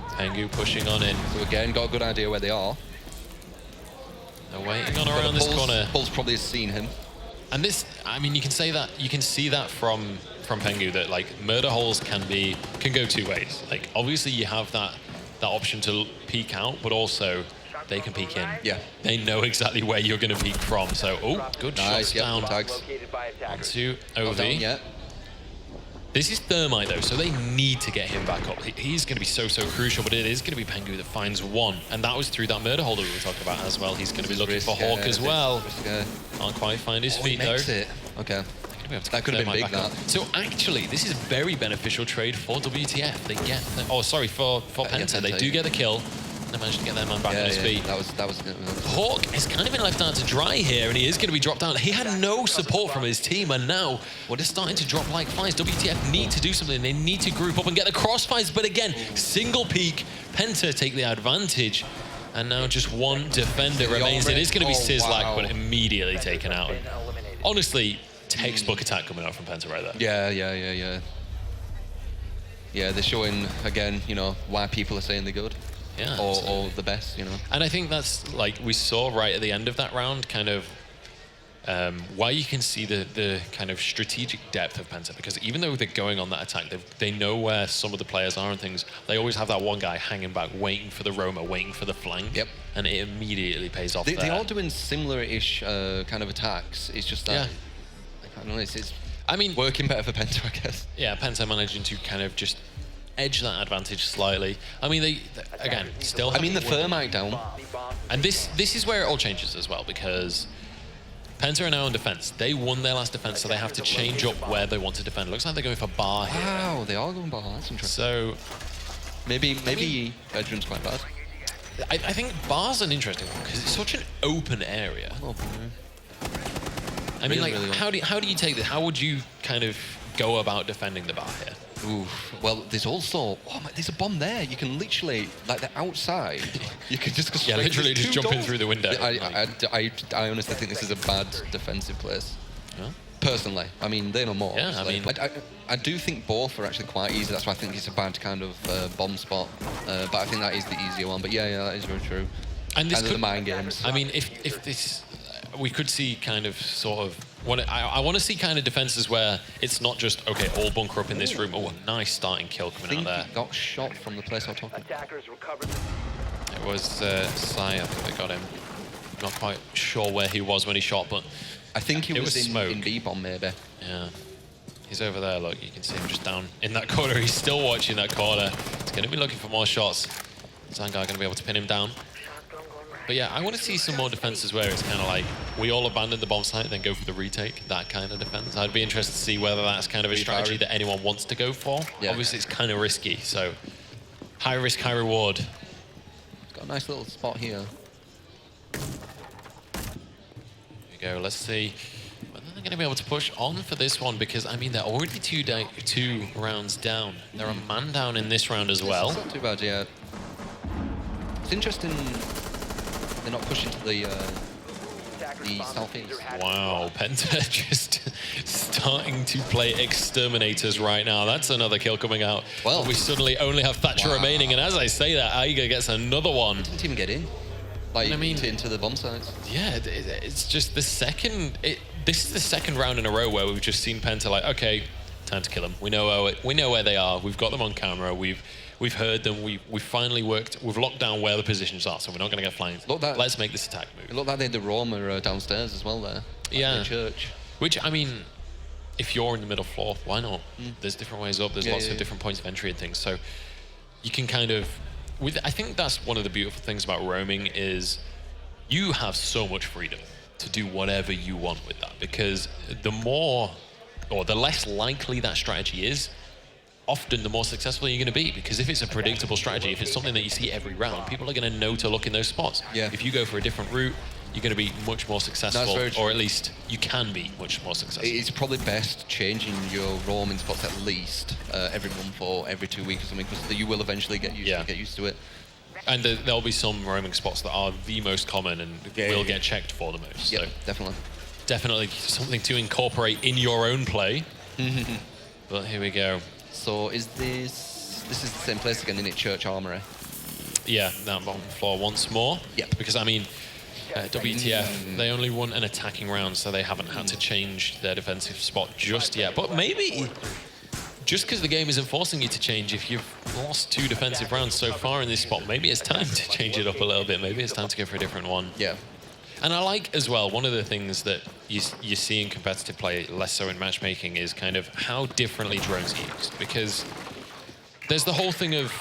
Pengu pushing on in. So again, got a good idea where they are. They're waiting on around this corner. Pulse probably has seen him. And this, I mean, you can say that, you can see that from Pengu that like murder holes can go 2 ways. Like obviously you have that option to peek out, but also they can peek in. Yeah. They know exactly where you're going to peek from. So good shots down. Tags. Onto OV. Down yet. This is Thermite though, so they need to get him back up. He's going to be so crucial, but it is going to be Pengu that finds one, and that was through that murder hole that we were talking about as well. He's going to be looking for Hawk as well. Can't quite find his feet though. Okay. That could have been big, that. So actually, this is a very beneficial trade for WTF. They get, for PENTA. They do get the kill. They managed to get their man back on his feet. That was. Hawk has kind of been left out to dry here, and he is going to be dropped down. He had no support from his team, and now they're starting to drop like flies. WTF need to do something. They need to group up and get the crossfires, but again, single peak. Penta take the advantage, and now just one defender remains. It is going to be Sizzlack, but immediately taken out. Honestly, textbook attack coming out from Penta right there. Yeah. Yeah, they're showing, again, why people are saying they're good. Yeah. Or the best, And I think that's, like, we saw right at the end of that round, kind of, why you can see the kind of strategic depth of Penta, because even though they're going on that attack, they know where some of the players are and things. They always have that one guy hanging back, waiting for the roamer, waiting for the flank. Yep. And it immediately pays off there. They're all doing similar-ish kind of attacks. It's just that, I don't know, it's working better for Penta, I guess. Yeah, Penta managing to kind of just edge that advantage slightly. I mean, they again, still have the thermite down. And this is where it all changes as well, because Penta are now on defense. They won their last defense, so they have to change up where they want to defend. Looks like they're going for bar here. Wow, they are going bar. That's interesting. So maybe bedroom's quite bad. I think bar's an interesting one because it's such an open area. I mean, like, how do you take this? How would you kind of go about defending the bar here? Ooh, well, there's also there's a bomb there. You can literally, like, the outside. You can just go literally just jump in through the window. I honestly think this is a bad defensive place. Yeah. Personally, I mean, they know more. Yeah, I do think both are actually quite easy. That's why I think it's a bad kind of bomb spot. But I think that is the easier one. But yeah, that is very true. And this could, the mind games. I mean, if this, we could see kind of sort of. I want to see kind of defenses where it's not just, okay, all bunker up in this room. Oh, a nice starting kill coming out there. He got shot from the place I was talking. It was Sai, I think they got him. Not quite sure where he was when he shot, but I think he was in B-bomb maybe. Yeah. He's over there, look, you can see him just down in that corner. He's still watching that corner. He's going to be looking for more shots. Zangar going to be able to pin him down. But yeah, I want to see some more defenses where it's kind of like, we all abandon the bomb site, then go for the retake, that kind of defense. I'd be interested to see whether that's kind of a strategy that anyone wants to go for. Yeah. Obviously, it's kind of risky, so high risk, high reward. It's got a nice little spot here. Here we go, let's see whether they're going to be able to push on for this one, because, I mean, they're already two rounds down. They're a man down in this round as well. It's not too bad yet. It's interesting. They're not pushing to the southeast. Wow, Penta just starting to play exterminators right now. That's another kill coming out. Well, we suddenly only have Thatcher remaining, and as I say that, Aiga gets another one. Didn't even get in. Like, I mean, into the bomb sites. Yeah, it's just the second. This is the second round in a row where we've just seen Penta like, okay, time to kill them. We know where they are. We've got them on camera. We've heard them. We've finally worked. We've locked down where the positions are, so we're not going to get flanked. Let's make this attack move. It looked like they had the roamer downstairs as well there. Yeah. In the church. Which, I mean, if you're in the middle floor, why not? There's different ways up. There's lots of different points of entry and things. So you can kind of. I think that's one of the beautiful things about roaming is you have so much freedom to do whatever you want with that, because the more or the less likely that strategy is, often the more successful you're going to be, because if it's a predictable strategy, if it's something that you see every round, people are going to know to look in those spots. Yeah. If you go for a different route, you're going to be much more successful, or at least you can be much more successful. It's probably best changing your roaming spots at least every month or every 2 weeks or something, because you will eventually get used to it. And there'll be some roaming spots that are the most common and will get checked for the most. Yeah, so definitely. Definitely something to incorporate in your own play. But here we go. So is this is the same place again, in it, Church Armory? Yeah, that bottom floor once more. Yep. Because, I mean, WTF, they only won an attacking round, so they haven't had to change their defensive spot just yet. But maybe, just because the game isn't forcing you to change, if you've lost 2 defensive rounds so far in this spot, maybe it's time to change it up a little bit. Maybe it's time to go for a different one. Yeah. And I like, as well, one of the things that you see in competitive play, less so in matchmaking, is kind of how differently drones are used. Because there's the whole thing of,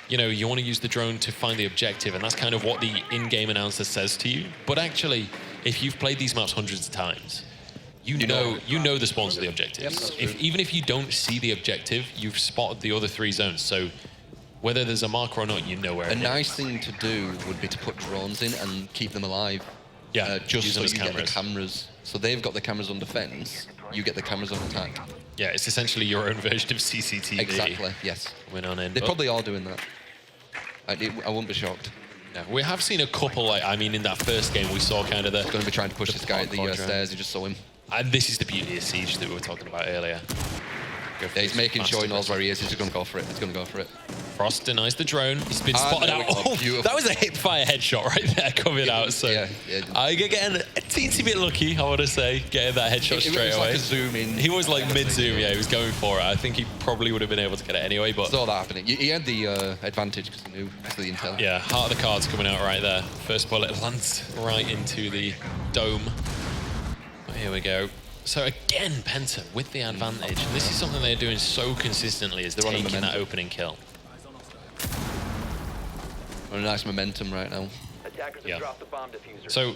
you know, you want to use the drone to find the objective, and that's kind of what the in-game announcer says to you. But actually, if you've played these maps hundreds of times, you know the spawns of the objectives. Yep, Even if you don't see the objective, you've spotted the other 3 zones. So whether there's a marker or not, you know where A it nice is. thing to do would be to put drones in and keep them alive. Yeah, just use so them as you get the cameras. cameras. So they've got the cameras on defense, you get the cameras on attack. Yeah, it's essentially your own version of CCTV. Exactly, yes. Went on in. They but- probably are doing that. I wouldn't be shocked. Yeah, we have seen a couple, like, I mean, in that first game, we saw kind of the... He's going to be trying to push the this guy at the quadrant. stairs, you just saw him. And this is the beauty of Siege that we were talking about earlier. Go for Yeah, he's this making sure he master knows where he is, he's just going to go for it. He's going to go for it. Frost denies the drone. He's been spotted there out. we go. Oh, Beautiful. that was a hip-fire headshot right there coming out. So yeah. I get getting a teensy bit lucky, I want to say, getting that headshot straight was away. like a zoom in. He was like mid-zoom, yeah, he was going for it. I think he probably would have been able to get it anyway, but... Saw that happening. He had the advantage because he knew the intel. Yeah, heart of the cards coming out right there. First bullet lands right into the dome. But here we go. So again, Penta with the advantage. And this is something they're doing so consistently, is They're on a taking that momentum. opening kill. On a nice momentum right now. Yeah. So,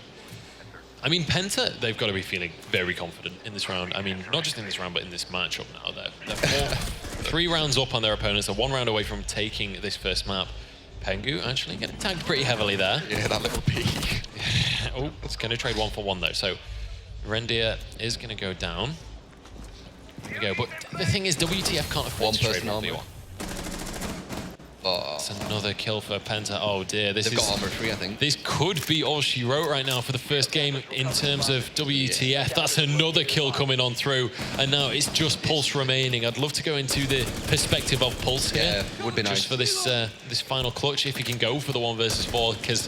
I mean, Penta, they've got to be feeling very confident in this round. I mean, not just in this round, but in this matchup now. They're 3 rounds up on their opponents. They're 1 round away from taking this first map. Pengu actually getting tagged pretty heavily there. Yeah, that little peek. Oh, it's going to trade 1 for 1 though. So Rendir is going to go down. There we go. But the thing is, WTF can't afford to trade 1v1. Oh, It's another kill for Penta. Oh dear, this they've is... got armor 3, I think. This could be all she wrote right now for the first game in terms of WTF. That's another kill coming on through. And now it's just Pulse remaining. I'd love to go into the perspective of Pulse here. Yeah, would be nice. Just for this this final clutch, if he can go for the 1 versus 4. Because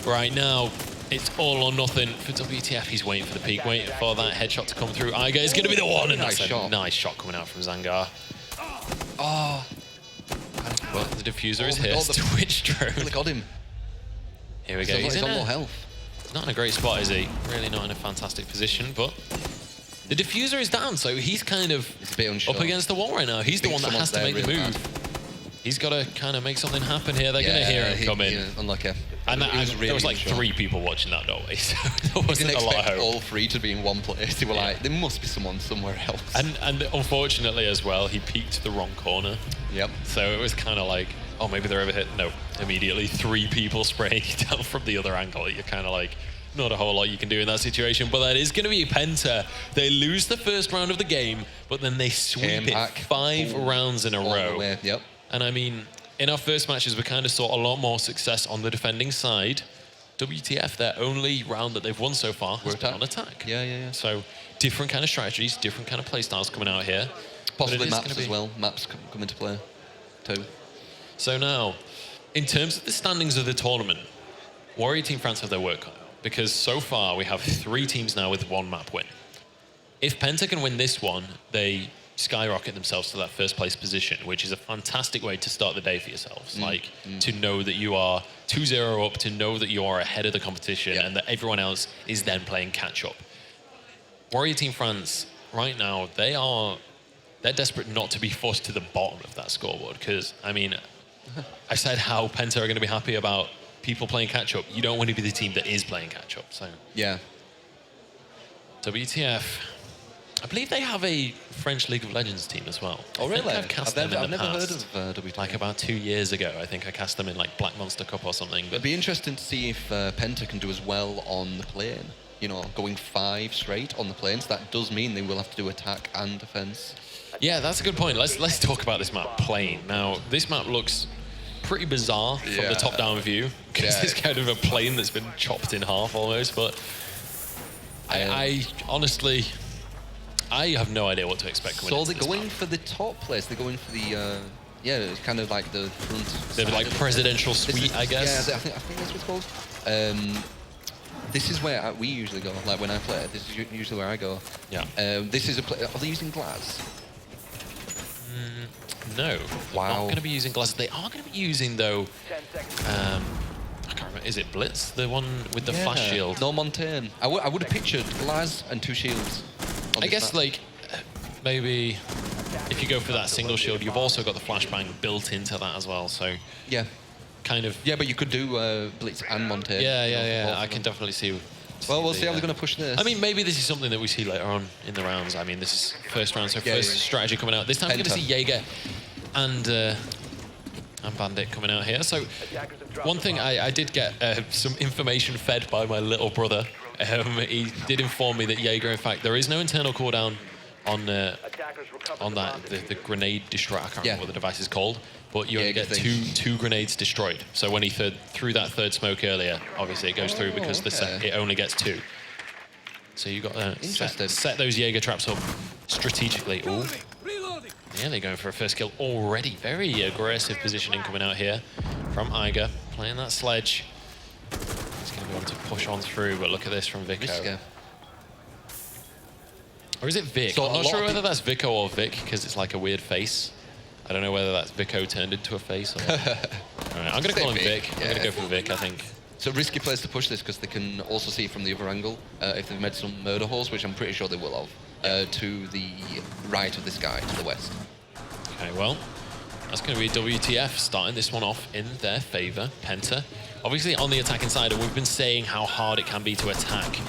right now, it's all or nothing for WTF. He's waiting for the peak, waiting for that headshot to come through. Iga is going to be the one. And Nice that's a shot. nice shot coming out from Zangar. Oh. But the diffuser is my here. God, the- Twitch drone. Really got him. Here we go. He's in on a- low health. not in a great spot, is he? Really not in a fantastic position, but the diffuser is down, so he's kind of It's a bit unsure. up against the wall right now. He's the Think one that has to someone's make the there move. really He's got to kind of make something happen here. They're going to hear him come in. Yeah, unlucky. And He was there really was like unsure. 3 people watching that doorway, so there You wasn't didn't a lot of expect hope. all 3 to be in one place. They were Yeah. like, there must be someone somewhere else. And unfortunately as well, he peeked the wrong corner. Yep. So it was kind of like, oh, maybe they're over here. No, immediately 3 people spraying you down from the other angle. You're kind of like, not a whole lot you can do in that situation. But that is going to be Penta. They lose the first round of the game, but then they sweep Came it back 5 rounds in a all the row. way, yep. And I mean, in our first matches, we kind of saw a lot more success on the defending side. WTF, their only round that they've won so far has been on attack. Yeah. So different kind of strategies, different kind of play styles coming out here. But it Possibly is maps gonna be- as well. Maps come into play too. So now, in terms of the standings of the tournament, Warrior Team France have their work cut out, because so far we have 3 teams now with 1 map win. If Penta can win this one, they skyrocket themselves to that first place position, which is a fantastic way to start the day for yourselves. To know that you are 2-0 up, to know that you are ahead of the competition, and that everyone else is then playing catch up. Warrior Team France, right now, they're desperate not to be forced to the bottom of that scoreboard, because, I mean, I said how Penta are going to be happy about people playing catch-up. You don't want to be the team that is playing catch-up, so... Yeah. WTF. I believe they have a French League of Legends team as well. Oh, really? I think I've cast them in I've the never heard past. of WTF. Like about 2 years ago, I think I cast them in like Black Monster Cup or something. But It'd be interesting to see if Penta can do as well on the plane. You know, going 5 straight on the planes. That does mean they will have to do attack and defense. yeah, that's a good point. Let's talk about this map, plane. Now, this map looks pretty bizarre from Yeah. the top-down view, because Yeah. it's kind of a plane that's been chopped in half almost, but I honestly, I have no idea what to expect coming So into they're this going map. for the top place. They're going for the yeah, it's kind of like the front. They're side like of the- presidential This suite, is- I guess. Yeah, I think that's what it's called. This is where we usually go. Like when I play, this is usually where I go. Yeah. This is a play. Are they using glass? No, they're Wow. not going to be using glasses. They are going to be using, though, I can't remember, is it Blitz? The one with the flash shield? No, Montaigne. I would have pictured glass and 2 shields. on I this guess, map. like, maybe if you go for that single shield, you've also got the flashbang built into that as well, so Yeah. kind of... Yeah, but you could do Blitz and Montaigne. Yeah, I can definitely see... Well, we'll see how they're going to push this. I mean, maybe this is something that we see later on in the rounds. I mean, this is first round, so Yeah, first yeah. strategy coming out. This time we're going to Penta. see Jaeger and And Bandit coming out here. So one thing I did get some information fed by my little brother. He did inform me that Jaeger, in fact, there is no internal cooldown on the grenade destroyer. I can't remember what the device is called, but you only get two grenades destroyed. So when he threw that third smoke earlier, obviously it goes through because it only gets 2. So you got to set those Jaeger traps up strategically. Ooh. Yeah, they're going for a first kill already. Very aggressive positioning coming out here from Iger, playing that sledge. He's going to be able to push on through, but look at this from Vico. Or is it Vic? So I'm not sure whether that's Vico or Vic, because it's like a weird face. I don't know whether that's Vico turned into a face or... All right, I'm going to call him Vic. I'm going to go for Vic, I think. It's a risky place to push this, because they can also see from the other angle, if they've made some murder holes, which I'm pretty sure they will have, to the right of this guy, to the west. Okay, well, that's going to be WTF starting this one off in their favor. Penta, obviously on the attacking side, and we've been saying how hard it can be to attack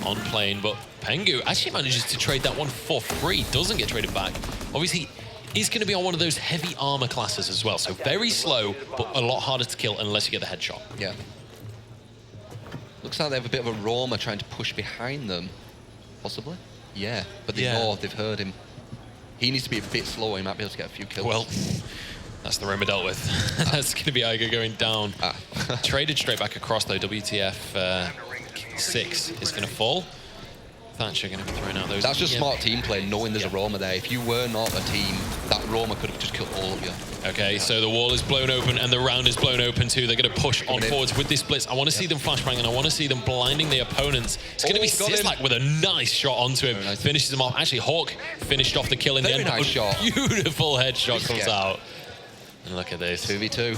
on plane, but Pengu actually manages to trade that one for free, doesn't get traded back. Obviously, he's going to be on one of those heavy armor classes as well, so very slow, but a lot harder to kill unless you get the headshot. Yeah. Looks like they have a bit of a roamer trying to push behind them, possibly. Yeah, but they know, they've heard him. He needs to be a bit slower, he might be able to get a few kills. Well, that's the roamer dealt with. That's going to be Iger going down. Traded straight back across, though. WTF 6 is going to fall. Thatcher going to be throwing out those... That's just smart team play, knowing there's a roamer there. If you were not a team, that roamer could have just killed all of you. Okay, so the wall is blown open and the round is blown open too. They're going to push on forwards with this blitz. I want to see them flashbang and I want to see them blinding the opponents. It's going to be Sislak with a nice shot onto him. Nice. Finishes him off. Actually, Hawk finished off the kill in the end. Nice shot. Beautiful headshot comes out. And look at this. 2v2.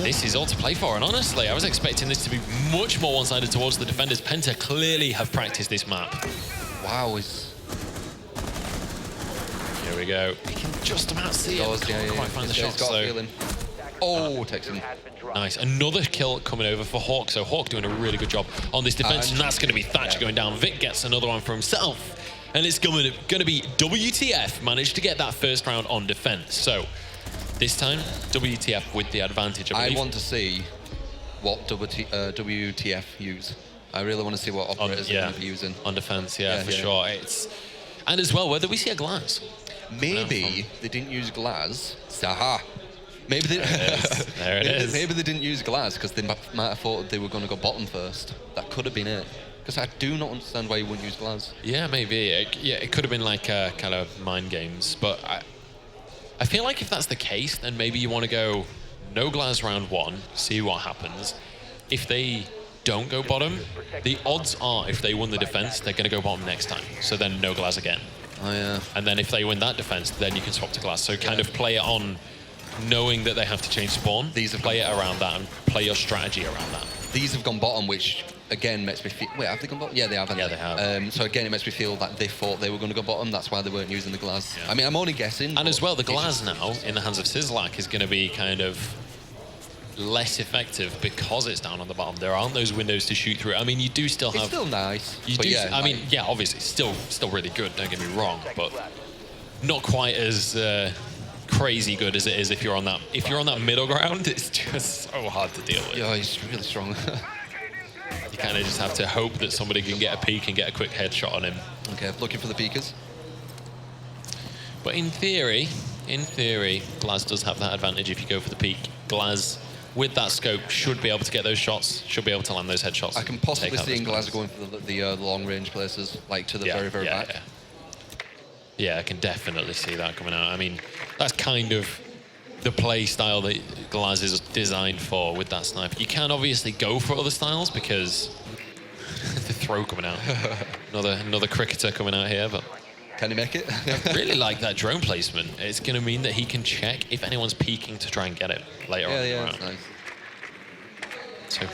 This is all to play for, and honestly, I was expecting this to be much more one-sided towards the defenders. Penta clearly have practiced this map. Wow, Here we go. You can just about see it. Can't quite find the shot, so... Oh, takes him. Nice. Another kill coming over for Hawk. So Hawk doing a really good job on this defense, and that's going to be Thatcher going down. Vic gets another one for himself, and it's going to be WTF managed to get that first round on defense. So this time, WTF with the advantage, I believe. I want to see what WTF use. I really want to see what operators they're going to be using. On defense, for sure. And as well, whether we see a glass. Maybe they didn't use glass. Zaha. Maybe they, there it is. Maybe they didn't use glass because they might have thought they were going to go bottom first. That could have been it. Because I do not understand why you wouldn't use glass. Yeah, maybe. It could have been like kind of mind games. But I feel like if that's the case, then maybe you want to go no glass round 1, see what happens. If they don't go bottom, the odds are if they win the defense, they're going to go bottom next time. So then no glass again. Oh, yeah. And then if they win that defense, then you can swap to glass. So kind of play it on knowing that they have to change spawn. Play it around that and play your strategy around that. These have gone bottom, which again makes me feel... Wait, have they gone bottom? Yeah, they have. Yeah, they have. So again, it makes me feel that they thought they were going to go bottom. That's why they weren't using the glass. Yeah. I mean, I'm only guessing. And as well, the glass now in the hands of Sislak is going to be kind of less effective because it's down on the bottom. There aren't those windows to shoot through. I mean, you do still have... It's still nice. You do. I mean, yeah, obviously, still really good. Don't get me wrong, but not quite as crazy good as it is if you're on that. If you're on that middle ground, it's just so hard to deal with. Yeah, he's really strong. You kind of just have to hope that somebody can get a peek and get a quick headshot on him. Okay, looking for the peekers. But in theory, Glaz does have that advantage if you go for the peek. Glaz, with that scope, should be able to get those shots, should be able to land those headshots. I can possibly see in Glaz going for the long-range places, like to the very back. Yeah, I can definitely see that coming out. I mean, that's kind of the play style that Glaz is designed for with that sniper. You can obviously go for other styles because the throw coming out. Another cricketer coming out here, but can he make it? I really like that drone placement. It's going to mean that he can check if anyone's peeking to try and get it later on in the round. Nice. So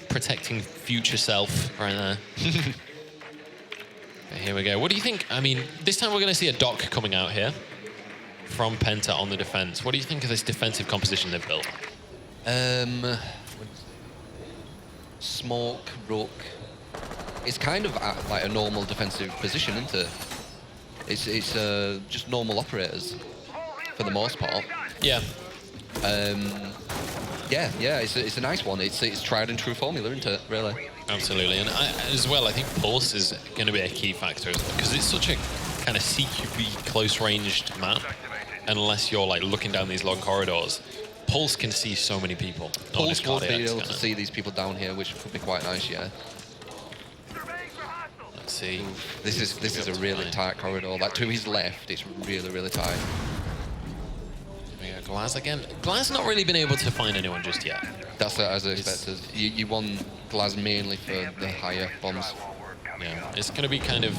protecting future self right there. Here we go. What do you think? I mean, this time we're going to see a dock coming out here from Penta on the defense. What do you think of this defensive composition they've built? Smoke, rook. It's kind of like a normal defensive position, isn't it? It's just normal operators for the most part. Yeah. Yeah, it's a nice one. It's tried and true formula, isn't it? Really. Absolutely, and as well, I think Pulse is going to be a key factor as well, because it's such a kind of CQB close-ranged map. Unless you're like looking down these long corridors, Pulse can see so many people. Pulse will be able to see these people down here, which could be quite nice. Yeah. Let's see. This is a really tight corridor. Like to his left, it's really tight. We got Glaz again. Glaz not really been able to find anyone just yet. That's as expected. You want Glaz mainly for the higher bombs. Yeah, it's going to be kind of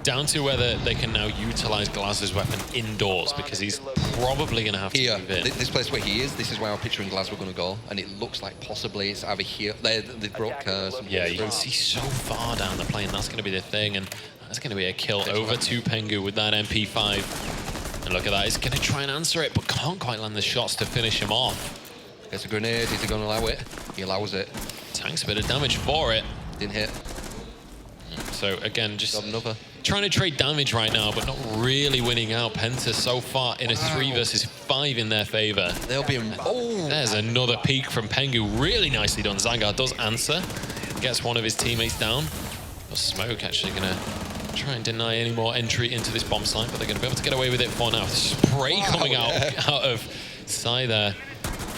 down to whether they can now utilize Glaz's weapon indoors, because he's probably going to have to move in. This place where he is, this is where I'm picturing Glaz were going to go, and it looks like possibly it's either here. They broke some. Yeah, you can see so far down the plane. That's going to be the thing, and that's going to be a kill over to Pengu with that MP5. And look at that, he's going to try and answer it, but can't quite land the shots to finish him off. Gets a grenade. Is he going to allow it? He allows it. Tanks a bit of damage for it. Didn't hit. So again, just got another. Trying to trade damage right now, but not really winning out. Penta so far in a 3 versus 5 in their favor. They'll be. Oh, there's another peek from Pengu. Really nicely done. Zangar does answer. Gets one of his teammates down. Smoke actually going to try and deny any more entry into this bomb site, but they're going to be able to get away with it for now. Spray coming out of Sai there.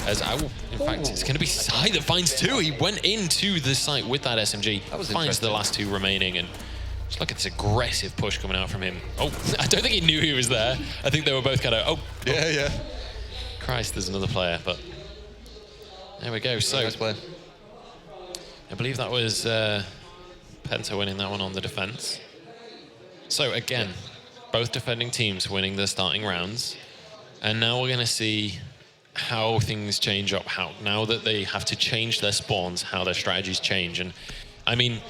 As in fact, it's going to be Sai that finds 2. He went into the site with that SMG. Finds the last 2 remaining, and just look at this aggressive push coming out from him. Oh, I don't think he knew he was there. I think they were both kind of, Yeah. Christ, there's another player, but there we go. So, nice play. I believe that was Penta winning that one on the defense. So again, both defending teams winning their starting rounds. And now we're going to see how things change up, now that they have to change their spawns, how their strategies change. And I mean,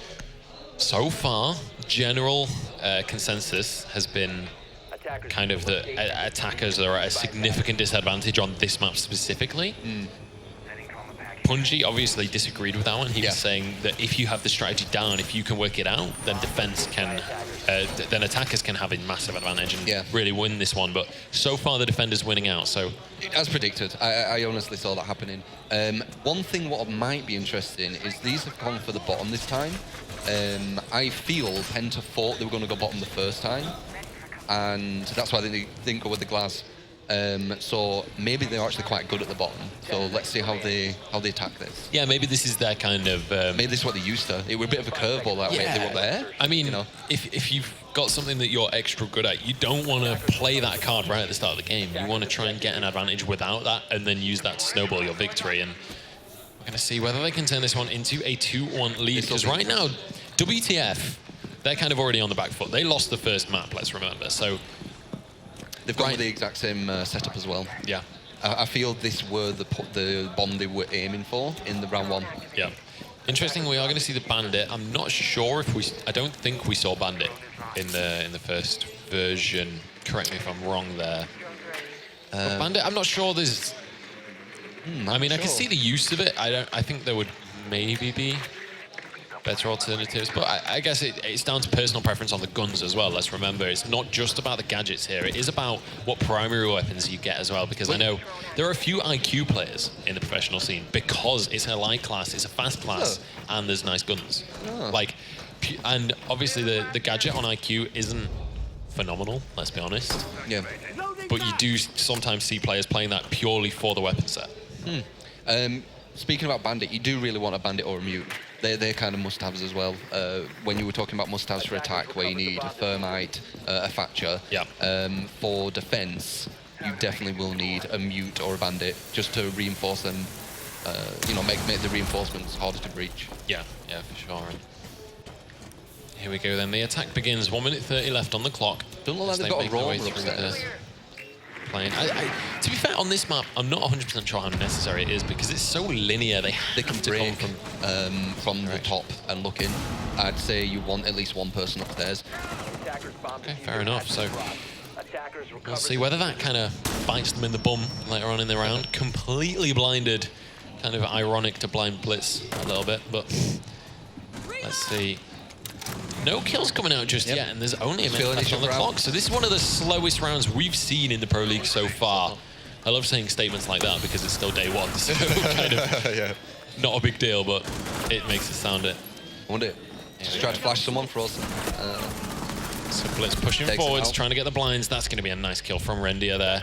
so far, general consensus has been kind of that attackers are at a significant disadvantage on this map specifically. Punji obviously disagreed with that one. He was saying that if you have the strategy down, if you can work it out, then defense can, then attackers can have a massive advantage and really win this one. But so far, the defender's winning out. So, as predicted, I honestly saw that happening. One thing what might be interesting is these have gone for the bottom this time. I feel Penta thought they were going to go bottom the first time, and that's why they didn't go with the Glaz. So maybe they're actually quite good at the bottom. So let's see how they attack this. Yeah, maybe this is their kind of. Maybe this is what they used to. It was a bit of a curveball that way. They were there. I mean, if you've got something that you're extra good at, you don't want to play that card right at the start of the game. You want to try and get an advantage without that, and then use that to snowball your victory. And we're going to see whether they can turn this one into a 2-1 lead. Because right now, WTF, they're kind of already on the back foot. They lost the first map, let's remember. So. They've got the exact same setup as well. Yeah. I feel this were the bomb they were aiming for in the round 1. Yeah. Interesting, we are going to see the Bandit. I'm not sure if I don't think we saw Bandit in the first version. Correct me if I'm wrong there. Bandit, I'm not sure there's... I mean, I can see the use of it. I think there would maybe be better alternatives, but I guess it's down to personal preference on the guns as well. Let's remember, it's not just about the gadgets here. It is about what primary weapons you get as well, because I know there are a few IQ players in the professional scene because it's a light class, it's a fast class, and there's nice guns. Like, and obviously the gadget on IQ isn't phenomenal, let's be honest. Yeah. But you do sometimes see players playing that purely for the weapon set. Speaking about Bandit, you do really want a Bandit or a Mute. They're kind of must-haves as well. When you were talking about must-haves for attack, where you need a Thermite, a Thatcher, for defense, you definitely will need a Mute or a Bandit just to reinforce them, make the reinforcements harder to breach. Yeah, for sure. And here we go then. The attack begins. 1 minute 30 left on the clock. Don't look like they've got a roller upstairs. Playing. To be fair, on this map, I'm not 100% sure how necessary it is because it's so linear. They can break from the top and look in. I'd say you want at least one person upstairs. Okay, fair enough. So we'll see whether that kind of bites them in the bum later on in the round. Completely blinded. Kind of ironic to blind blitz a little bit, but let's see. No kills coming out just yet, and there's only a minute left on the clock. So this is one of the slowest rounds we've seen in the Pro League so far. I love saying statements like that because it's still day one, so kind of not a big deal, but it makes it sound it. Won't it? Just try to flash someone for us. So Blitz pushing forwards, trying to get the blinds. That's going to be a nice kill from Rendia there.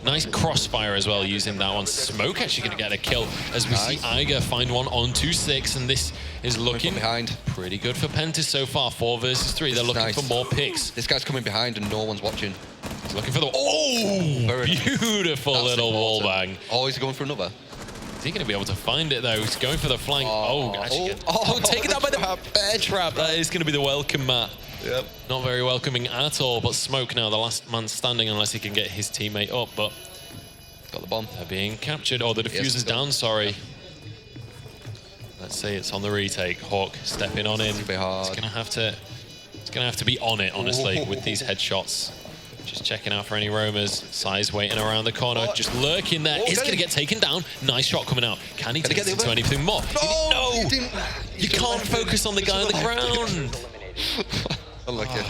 Nice crossfire as well, using that one. Smoke actually going to get a kill as we see Iger find one on 2-6, and this is looking pretty good for Penta so far. 4 versus 3. They're looking for more picks. This guy's coming behind and no one's watching. He's looking for the... Oh! Beautiful little wall bang. Oh, he's going for another. Is he going to be able to find it, though? He's going for the flank. Taken down by the bear trap. That is going to be the welcome mat. Yep. Not very welcoming at all, but Smoke now, the last man standing, unless he can get his teammate up, but... Got the bomb. They're being captured. Oh, the diffuser's down, sorry. Let's see, it's on the retake. Hawk stepping on in. It's gonna have to be on it, honestly, with these headshots. Just checking out for any roamers. Size waiting around the corner, just lurking there. It's going to get taken down. Nice shot coming out. Can he take it into anything more? No! You can't focus on the guy on the ground. Unlucky.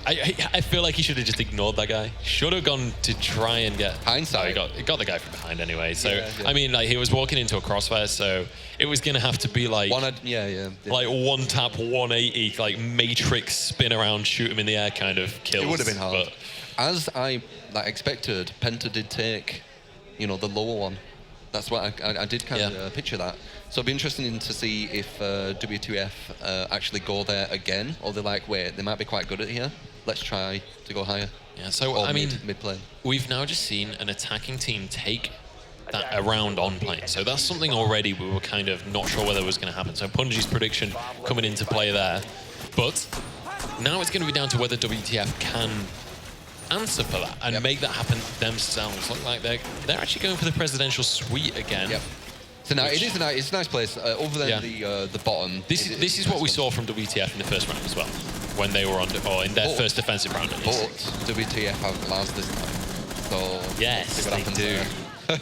I feel like he should have just ignored that guy. Should have gone to try and get... Hindsight. He got the guy from behind anyway. So, I mean, like, he was walking into a crossfire, so it was going to have to be like... Like one tap, 180, like Matrix spin around, shoot him in the air kind of kills. It would have been hard. But as I expected, Penta did take, the lower one. That's what I did kind of picture that. So it'd be interesting to see if WTF actually go there again, or they're like, wait, they might be quite good at here. Let's try to go higher. Yeah, so or I mean, mid-plane. We've now just seen an attacking team take that around on plane. So that's something already we were kind of not sure whether it was going to happen. So Punji's prediction coming into play there. But now it's going to be down to whether WTF can answer for that and make that happen themselves. Look like they're actually going for the presidential suite again. Yep. So now it's a nice place. Other than the bottom. This is what we saw from WTF in the first round as well, when they were in their first defensive round. At least. But WTF have glass this time. So yes, they do.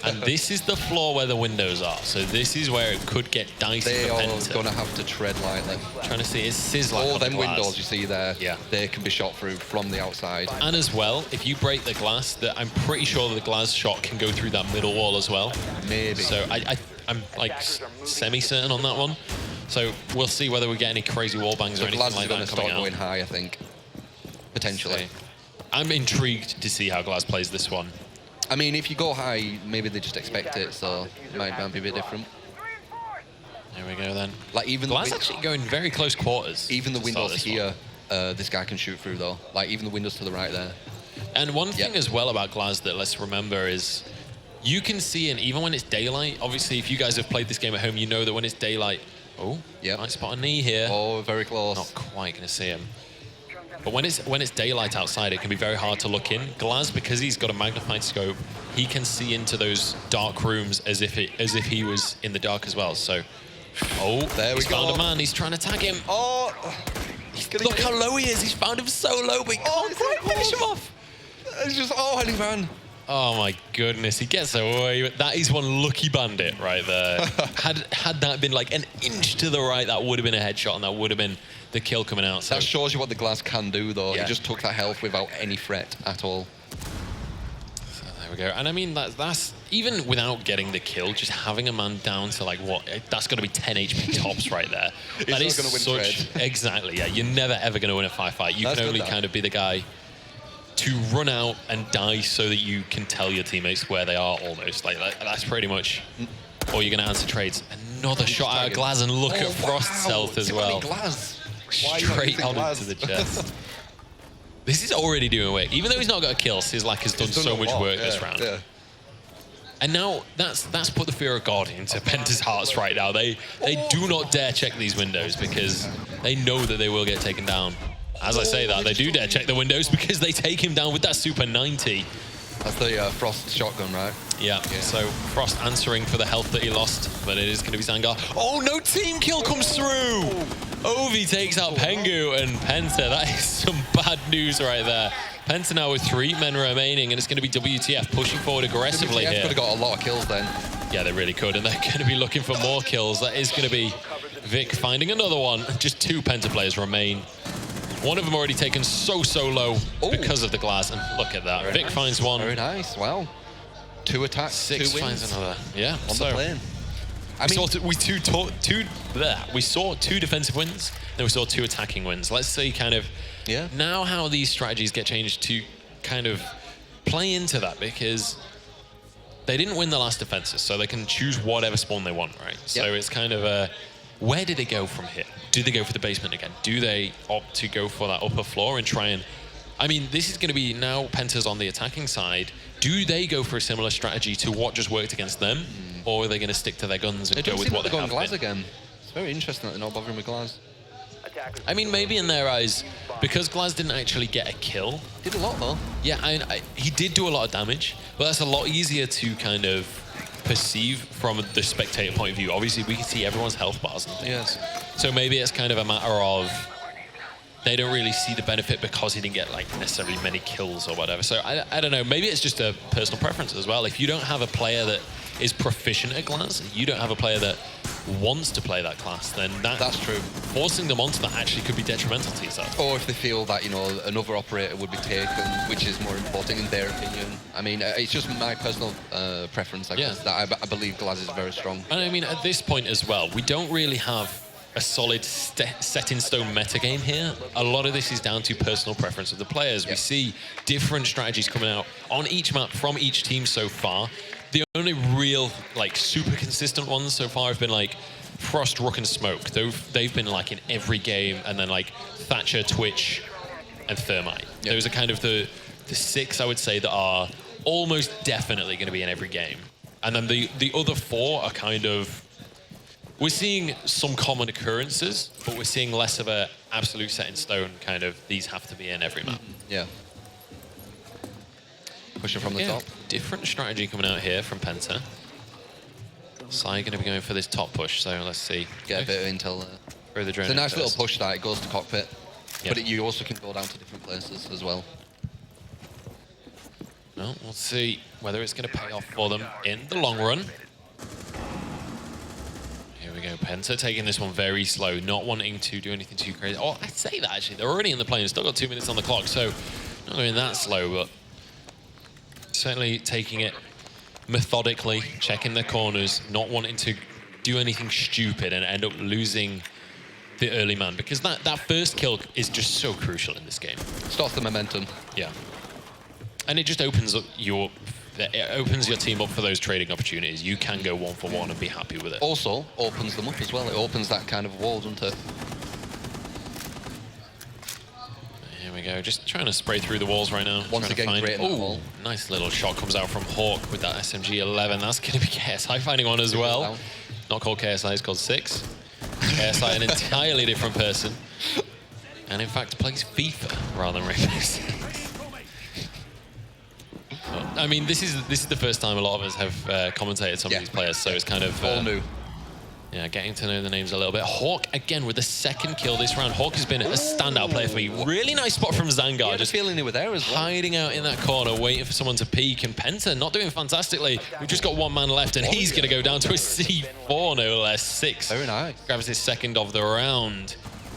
And this is the floor where the windows are. So this is where it could get dicey for Penta. They are going to have to tread lightly. Trying to see is sizzling. All them windows you see there, yeah, they can be shot through from the outside. And as well, if you break the glass, I'm pretty sure the glass shot can go through that middle wall as well. Maybe. So I'm like semi-certain on that one. So we'll see whether we get any crazy wall bangs or anything like that. Glaz is going to start going high, I think. Potentially. I'm intrigued to see how Glaz plays this one. I mean, if you go high, maybe they just expect it, so it might be a bit different. There we go then. Like even Glaz actually going very close quarters. Even the windows here, this guy can shoot through though. Like even the windows to the right there. And one thing as well about Glaz that let's remember is you can see, and even when it's daylight, obviously if you guys have played this game at home, you know that when it's daylight, might spot a knee here. Oh, very close. Not quite going to see him. But when it's daylight outside, it can be very hard to look in. Glaz, because he's got a magnified scope, he can see into those dark rooms as if he was in the dark as well. So, there we go. Found a man. He's trying to tag him. Oh, look how low he is. He's found him so low, but he can't quite finish him off. It's just and he ran. Oh my goodness, he gets away. That is one lucky bandit right there. had that been like an inch to the right, that would have been a headshot, and that would have been the kill coming out. So that shows you what the glass can do, though. He just took that health without any threat at all. So there we go. And I mean, that's even without getting the kill, just having a man down to like what? That's got to be 10 HP tops right there. That is such exactly. Yeah, you're never ever going to win a fight. You can only kind of be the guy to run out and die so that you can tell your teammates where they are almost. Like that's pretty much, or you're going to answer trades. Another shot out of Glaz, and look at Frost's health as well. Straight on into the chest. This is already doing work. Even though he's not got a kill, Sizzlack has done so much work this round. Yeah. And now that's put the fear of God into Penta's hearts right now. They do not dare check these windows because they know that they will get taken down. As I say that, they do dare check the windows because they take him down with that Super 90. That's the Frost shotgun, right? Yeah, so Frost answering for the health that he lost, but it is going to be Zangar. Oh, no team kill comes through! Ovi takes out Pengu and Penta. That is some bad news right there. Penta now with 3 men remaining, and it's going to be WTF pushing forward aggressively WTF here. could have got a lot of kills then. Yeah, they really could, and they're going to be looking for more kills. That is going to be Vic finding another one. Just 2 Penta players remain. One of them already taken so low because of the glass, and look at that. Vic finds one. Very nice, wow. 2 attacks, 6 2 wins finds another. Yeah. on the plane. I mean, We saw 2 defensive wins, then we saw 2 attacking wins. Let's see kind of now how these strategies get changed to kind of play into that, because they didn't win the last defenses, so they can choose whatever spawn they want, right? So it's kind of where do they go from here? Do they go for the basement again? Do they opt to go for that upper floor and try and... I mean, this is going to be now Penta's on the attacking side. Do they go for a similar strategy to what just worked against them? Or are they going to stick to their guns and go with what they have Glaz again. It's very interesting that they're not bothering with Glaz. I mean, maybe in their eyes, because Glaz didn't actually get a kill. Did a lot, though. Yeah, he did do a lot of damage, but that's a lot easier to kind of perceive from the spectator point of view. Obviously, we can see everyone's health bars and things. Yes. So maybe it's kind of a matter of they don't really see the benefit because he didn't get like necessarily many kills or whatever. So I don't know, maybe it's just a personal preference as well. If you don't have a player that is proficient at Glaz, you don't have a player that wants to play that class, then that's true. Forcing them onto that actually could be detrimental to yourself. Or if they feel that, you know, another operator would be taken, which is more important in their opinion. I mean, it's just my personal preference, I guess, that I believe Glaz is very strong. And I mean, at this point as well, we don't really have a solid set-in-stone metagame here. A lot of this is down to personal preference of the players. We see different strategies coming out on each map from each team so far. The only real, like, super consistent ones so far have been, like, Frost, Rook, and Smoke. They've been, like, in every game, and then, like, Thatcher, Twitch, and Thermite. Those are kind of the 6, I would say, that are almost definitely going to be in every game. And then the other 4 are kind of... We're seeing some common occurrences, but we're seeing less of a absolute set in stone kind of, these have to be in every map. Yeah. Pushing from the top. Different strategy coming out here from Penta. Sai going to be going for this top push, so let's see. Get a bit of intel there. The it's a nice little push that it goes to cockpit, but you also can go down to different places as well. Well, we'll see whether it's going to pay off for them in the long run. Here we go, Penta taking this one very slow, not wanting to do anything too crazy. Oh, I'd say that actually, they're already in the plane, still got 2 minutes on the clock, so not going that slow, but certainly taking it methodically, checking their corners, not wanting to do anything stupid and end up losing the early man, because that first kill is just so crucial in this game. Starts the momentum. Yeah. And it just opens up your team up for those trading opportunities. You can go 1-for-1 and be happy with it. Also opens them up as well. It opens that kind of wall, doesn't it? Here we go, just trying to spray through the walls right now. Once again, great in that wall. Nice little shot comes out from Hawk with that SMG-11. That's going to be KSI finding one as well. Not called KSI, it's called 6. KSI, an entirely different person. And in fact, plays FIFA rather than Rainbow Six. I mean, this is the first time a lot of us have commentated some of these players, so it's kind of... all new. Yeah, getting to know the names a little bit. Hawk, again, with the second kill this round. Hawk has been a standout player for me. Really nice spot from Zangar. Just feeling they were there as well. Hiding out in that corner, waiting for someone to peek. And Penta not doing fantastically. We've just got 1 man left, and he's going to go down to a C4, no less. 6. Very nice. Grabs his second of the round.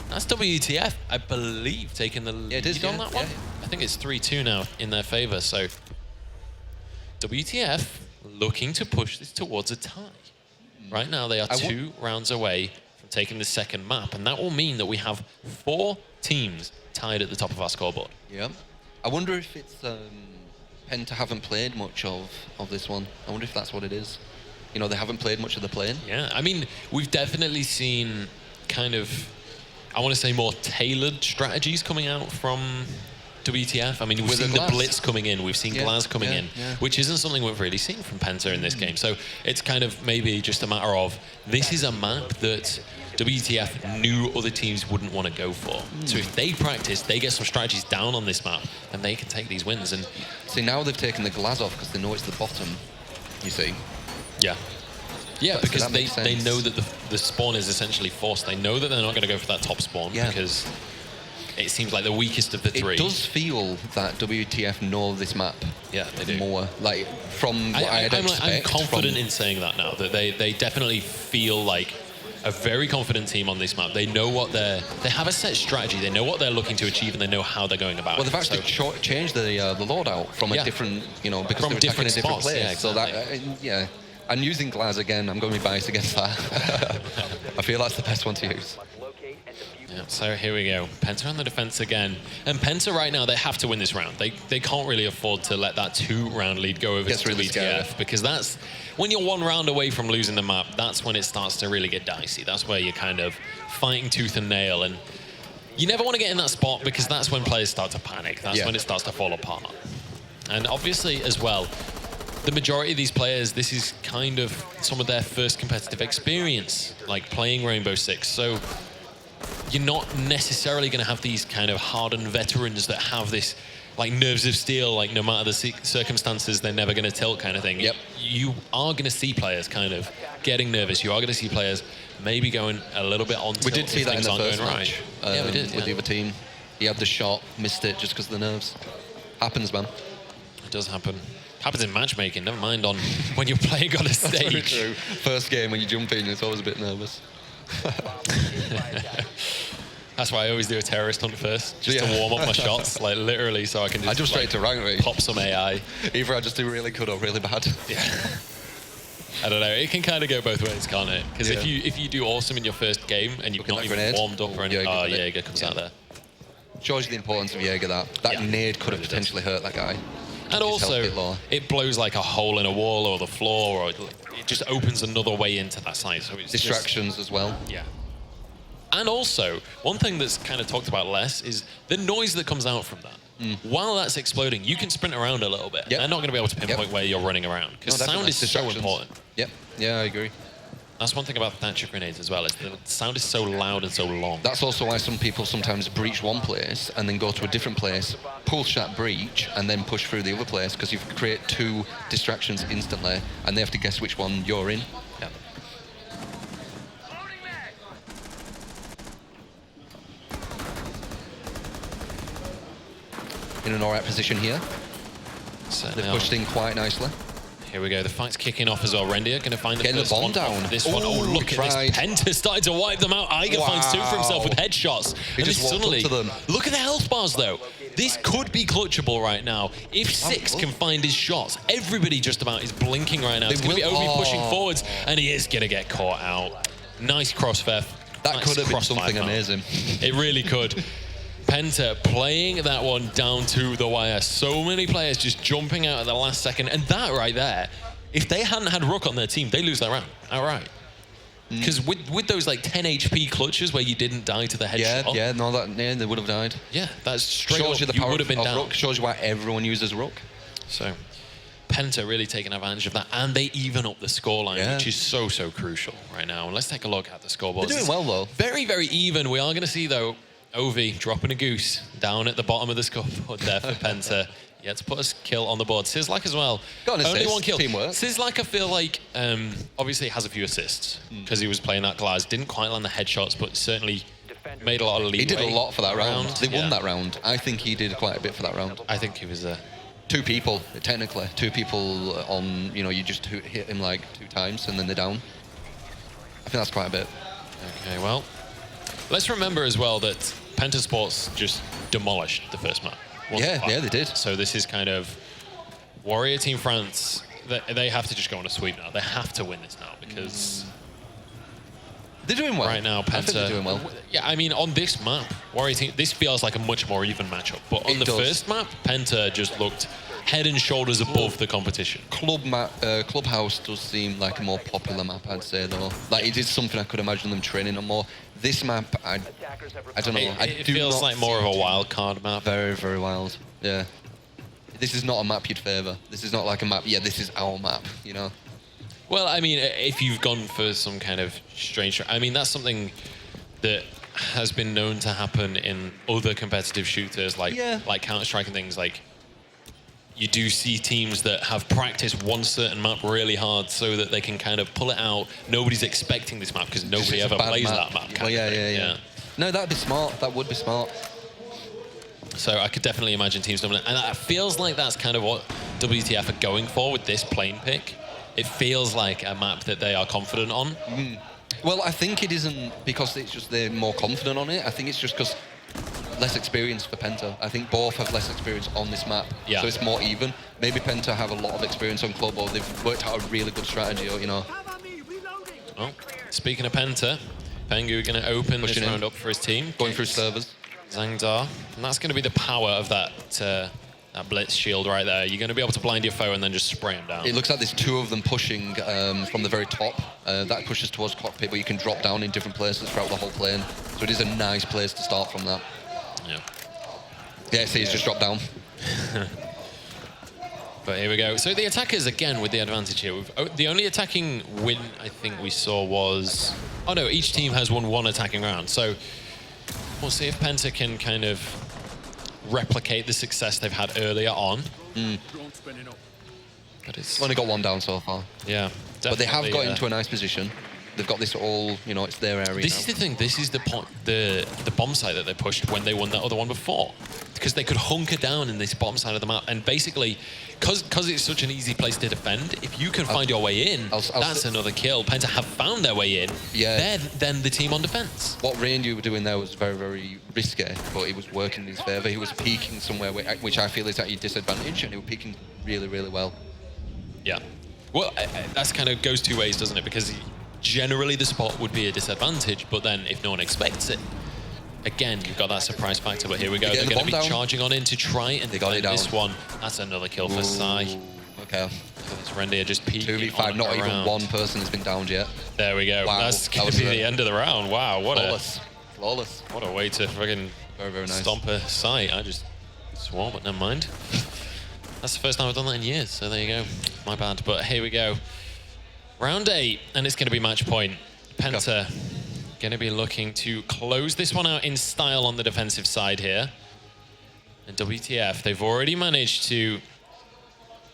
That's WTF, I believe, taking the lead on that one. I think it's 3-2 now in their favor. So WTF looking to push this towards a tie. Right now, they are 2 rounds away from taking the second map, and that will mean that we have 4 teams tied at the top of our scoreboard. Yeah. I wonder if it's Penta haven't played much of this one. I wonder if that's what it is. You know, they haven't played much of the plane. Yeah, I mean, we've definitely seen kind of, I want to say, more tailored strategies coming out from WTF. I mean, we've seen the Blitz coming in, we've seen Glaz coming in, which isn't something we've really seen from Penta in this game. So it's kind of maybe just a matter of, this is a map that WTF knew other teams wouldn't want to go for. So if they practice, they get some strategies down on this map, and they can take these wins. And see, now they've taken the Glaz off because they know it's the bottom, you see. Yeah. Yeah, because they know that the spawn is essentially forced. They know that they're not going to go for that top spawn because it seems like the weakest of the 3. It does feel that WTF know this map. Yeah, they do. More, like, from what I'd expect. I'm confident in saying that now, that they definitely feel like a very confident team on this map. They know what they have a set strategy. They know what they're looking to achieve, and they know how they're going about it. Well, they've actually changed the loadout from a different, because from they're attacking a different place. Yeah, exactly. So that, and using Glaz again, I'm going to be biased against that. I feel that's the best one to use. Yeah, so here we go. Penta on the defense again. And Penta right now, they have to win this round. They can't really afford to let that 2-round lead go over to really WTF, because that's when you're 1 round away from losing the map, that's when it starts to really get dicey. That's where you're kind of fighting tooth and nail, and you never want to get in that spot, because that's when players start to panic. That's when it starts to fall apart. And obviously as well, the majority of these players, this is kind of some of their first competitive experience, like playing Rainbow Six. So you're not necessarily going to have these kind of hardened veterans that have this like nerves of steel, like no matter the circumstances, they're never going to tilt kind of thing. Yep. You are going to see players kind of getting nervous. You are going to see players maybe going a little bit on tilt. We did see that in the first match. Yeah, we did. With the other team. He had the shot, missed it just because of the nerves. Happens, man. It does happen. Happens in matchmaking, never mind on when you're playing on a stage. That's very true. First game when you jump in, it's always a bit nervous. That's why I always do a terrorist hunt first, just to warm up my shots, like literally, so I can just. I jump straight to rank rate. Pop some AI. Either I just do really good or really bad. Yeah. I don't know. It can kind of go both ways, can't it? Because if you do awesome in your first game and you've not even warmed up or anything, Jaeger comes out there. Shows you the importance of Jaeger. That nade could have potentially hurt that guy. And also, it blows like a hole in a wall or the floor, or it just opens another way into that site. So it's distractions as well. Yeah. And also, one thing that's kind of talked about less is the noise that comes out from that. While that's exploding, you can sprint around a little bit. They're not going to be able to pinpoint where you're running around, because sound is so important. Yep. Yeah, I agree. That's one thing about Thatcher grenades as well, is the sound is so loud and so long. That's also why some people sometimes breach one place and then go to a different place, pull shot breach, and then push through the other place, because you create 2 distractions instantly, and they have to guess which one you're in. Yeah. In an alright position here. They've pushed in quite nicely. Here we go. The fight's kicking off as well. Rendia going to find the first bomb one down. This one. Oh, look at this. Penta started to wipe them out. Iger finds 2 for himself with headshots. He just suddenly, up to them. Look at the health bars, though. This could be clutchable right now. If Six can find his shots, everybody just about is blinking right now. It's going to be Obi pushing forwards, and he is going to get caught out. Nice crossfire. That could have been something amazing. It really could. Penta playing that one down to the wire. So many players just jumping out at the last second. And that right there, if they hadn't had Rook on their team, they lose that round outright. Because with those like 10 HP clutches where you didn't die to the headshot. They would have died. Yeah, that's straight shows up, you the power would have been of down. Rook. Shows you why everyone uses Rook. So Penta really taking advantage of that, and they even up the scoreline, which is so crucial right now. And let's take a look at the scoreboard. They're doing well though. Very, very even. We are going to see though Ovi dropping a goose down at the bottom of the scoreboard there for Penta. Yeah, to put a kill on the board. Sizzlack as well. Got an assist. Only 1 kill. Teamwork. Sizzlack, I feel like, obviously has a few assists because he was playing that Glaz. Didn't quite land the headshots, but certainly made a lot of leeway. He did a lot for that round. They won Yeah. that round. I think he did quite a bit for that round. I think he was there. 2 people, technically. 2 people on, you just hit him like 2 times and then they're down. I think that's quite a bit. Okay, well, let's remember as well that Penta Sports just demolished the first map. Yeah, they did. So this is kind of Warrior Team France. They have to just go on a sweep now. They have to win this now because they're doing well. Right now, Penta. I think they're doing well. Yeah, I mean, on this map, Warrior Team, this feels like a much more even matchup. But on the first map, Penta just looked head and shoulders above the competition. Clubhouse does seem like a more popular map, I'd say, though. Like, it is something I could imagine them training on more. This map, I don't know. It feels like more of a wild card map. Very, very wild. Yeah. This is not a map you'd favour. This is not like a map, this is our map, Well, I mean, if you've gone for some kind of strange... I mean, that's something that has been known to happen in other competitive shooters, like Counter-Strike and things. Like, you do see teams that have practiced one certain map really hard so that they can kind of pull it out. Nobody's expecting this map because nobody ever plays that map. Well, yeah. No, that'd be smart. That would be smart. So I could definitely imagine teams doing it. And it feels like that's kind of what WTF are going for with this plane pick. It feels like a map that they are confident on. Well, I think it isn't because it's just they're more confident on it. I think it's just because less experience for Penta. I think both have less experience on this map, so it's more even. Maybe Penta have a lot of experience on club, or they've worked out a really good strategy, or, you know. Well, speaking of Penta, Pengu going to open this round up for his team. Going through servers. Zangdar, and that's going to be the power of that that blitz shield right there. You're going to be able to blind your foe and then just spray them down. It looks like there's two of them pushing from the very top. That pushes towards cockpit, but you can drop down in different places throughout the whole plane. So it is a nice place to start from that. Yeah. Yeah, see, he's just dropped down. But here we go. So the attackers, again, with the advantage here. The only attacking win I think we saw was... Oh, no, each team has won one attacking round. So we'll see if Penta can kind of replicate the success they've had earlier on. But it's... Only got one down so far. Yeah, but they have got into a nice position. They've got this all, you know, it's their area. This is the thing. This is the bomb site that they pushed when they won that other one before, because they could hunker down in this bottom side of the map, and basically, because it's such an easy place to defend, if you can find your way in, that's another kill. Penta have found their way in. Yeah. They're then the team on defense. What Randy were doing there was very, very risky, but it was working in his favor. He was peeking somewhere which I feel is at your disadvantage, and he was peeking really, really well. Yeah. Well, that's kind of goes two ways, doesn't it? Because generally the spot would be a disadvantage, but then if no one expects it, again, you've got that surprise factor. But here we go. They're going to be charging on in to try and defend this one. That's another kill for Sai. Okay. So that's Rendia just peeking 2v5, not even one person has been downed yet. There we go. Wow. That's going to be the end of the round. Wow, what Flawless. What a way to friggin' very, very nice. stomp a Sai. I just swore, but never mind. That's the first time I've done that in years, so there you go. My bad. But here we go. Round 8, and it's going to be match point. Penta going to be looking to close this one out in style on the defensive side here. And WTF, they've already managed to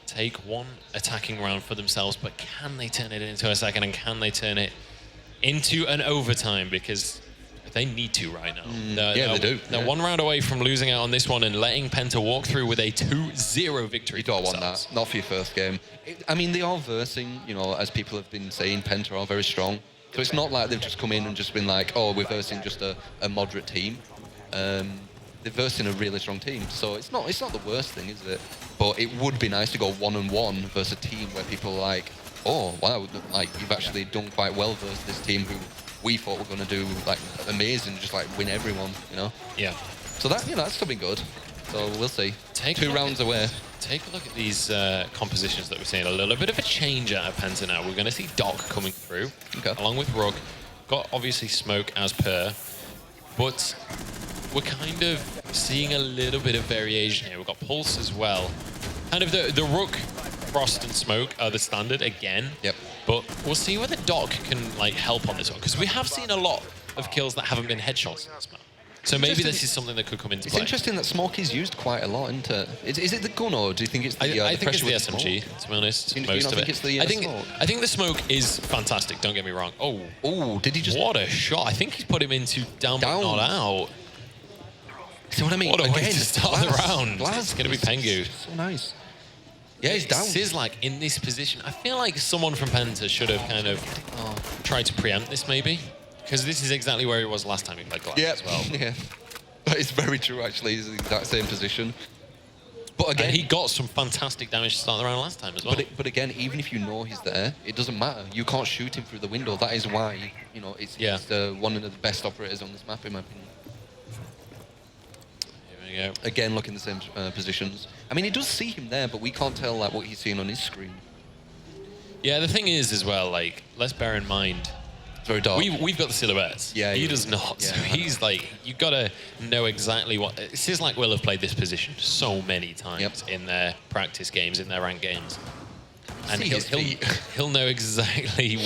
take one attacking round for themselves, but can they turn it into a second, and can they turn it into an overtime? Because they need to right now. They do. They're one round away from losing out on this one and letting Penta walk through with a 2-0 victory. You don't want that. Not for your first game. I mean, they are versing, you know, as people have been saying, Penta are very strong. So it's not like they've just come in and just been like, oh, we're versing just a moderate team. They're versing a really strong team. So it's not the worst thing, is it? But it would be nice to go 1-on-1 versus a team where people are like, oh, wow, like you've actually done quite well versus this team who we thought were going to do like amazing, just like win everyone, you know? Yeah. So that, you know, that's something good. So we'll see. Two rounds away. Take a look at these compositions that we're seeing. A little bit of a change out of Penta now. We're going to see Doc coming through, along with Rug. Got obviously Smoke as per, but we're kind of seeing a little bit of variation here. We've got Pulse as well. Kind of the Rug, Frost and Smoke are the standard again. Yep. But we'll see whether Doc can like help on this one, because we have seen a lot of kills that haven't been headshots in this map. So maybe this is something that could come into play. It's interesting that Smoke is used quite a lot, isn't it? Is it the gun, or do you think it's the I think it's the smoke? SMG, to be honest. Most of it. It's the I think the smoke is fantastic. Don't get me wrong. Oh, did he just? What a shot! I think he's put him into down but not out. See what I mean? What a way to start the round. It's going to be Pengu. So nice. Yeah, he's down. Sizzlack in this position. I feel like someone from Penta should have kind of tried to preempt this, maybe, because this is exactly where he was last time he played Glass as well. Yeah. That is very true, actually. He's in the exact same position. But again, and he got some fantastic damage to start the round last time as well. But again, even if you know he's there, it doesn't matter. You can't shoot him through the window. That is why, you know, he's one of the best operators on this map, in my opinion. Here we go. Again, look in the same positions. I mean, he does see him there, but we can't tell like what he's seeing on his screen. Yeah, the thing is as well, like, let's bear in mind, it's very dark. We've got the silhouettes. Yeah, he does not. Yeah. So he's like, you've got to know exactly what. Sizzlack will have played this position so many times in their practice games, in their ranked games, and he'll know exactly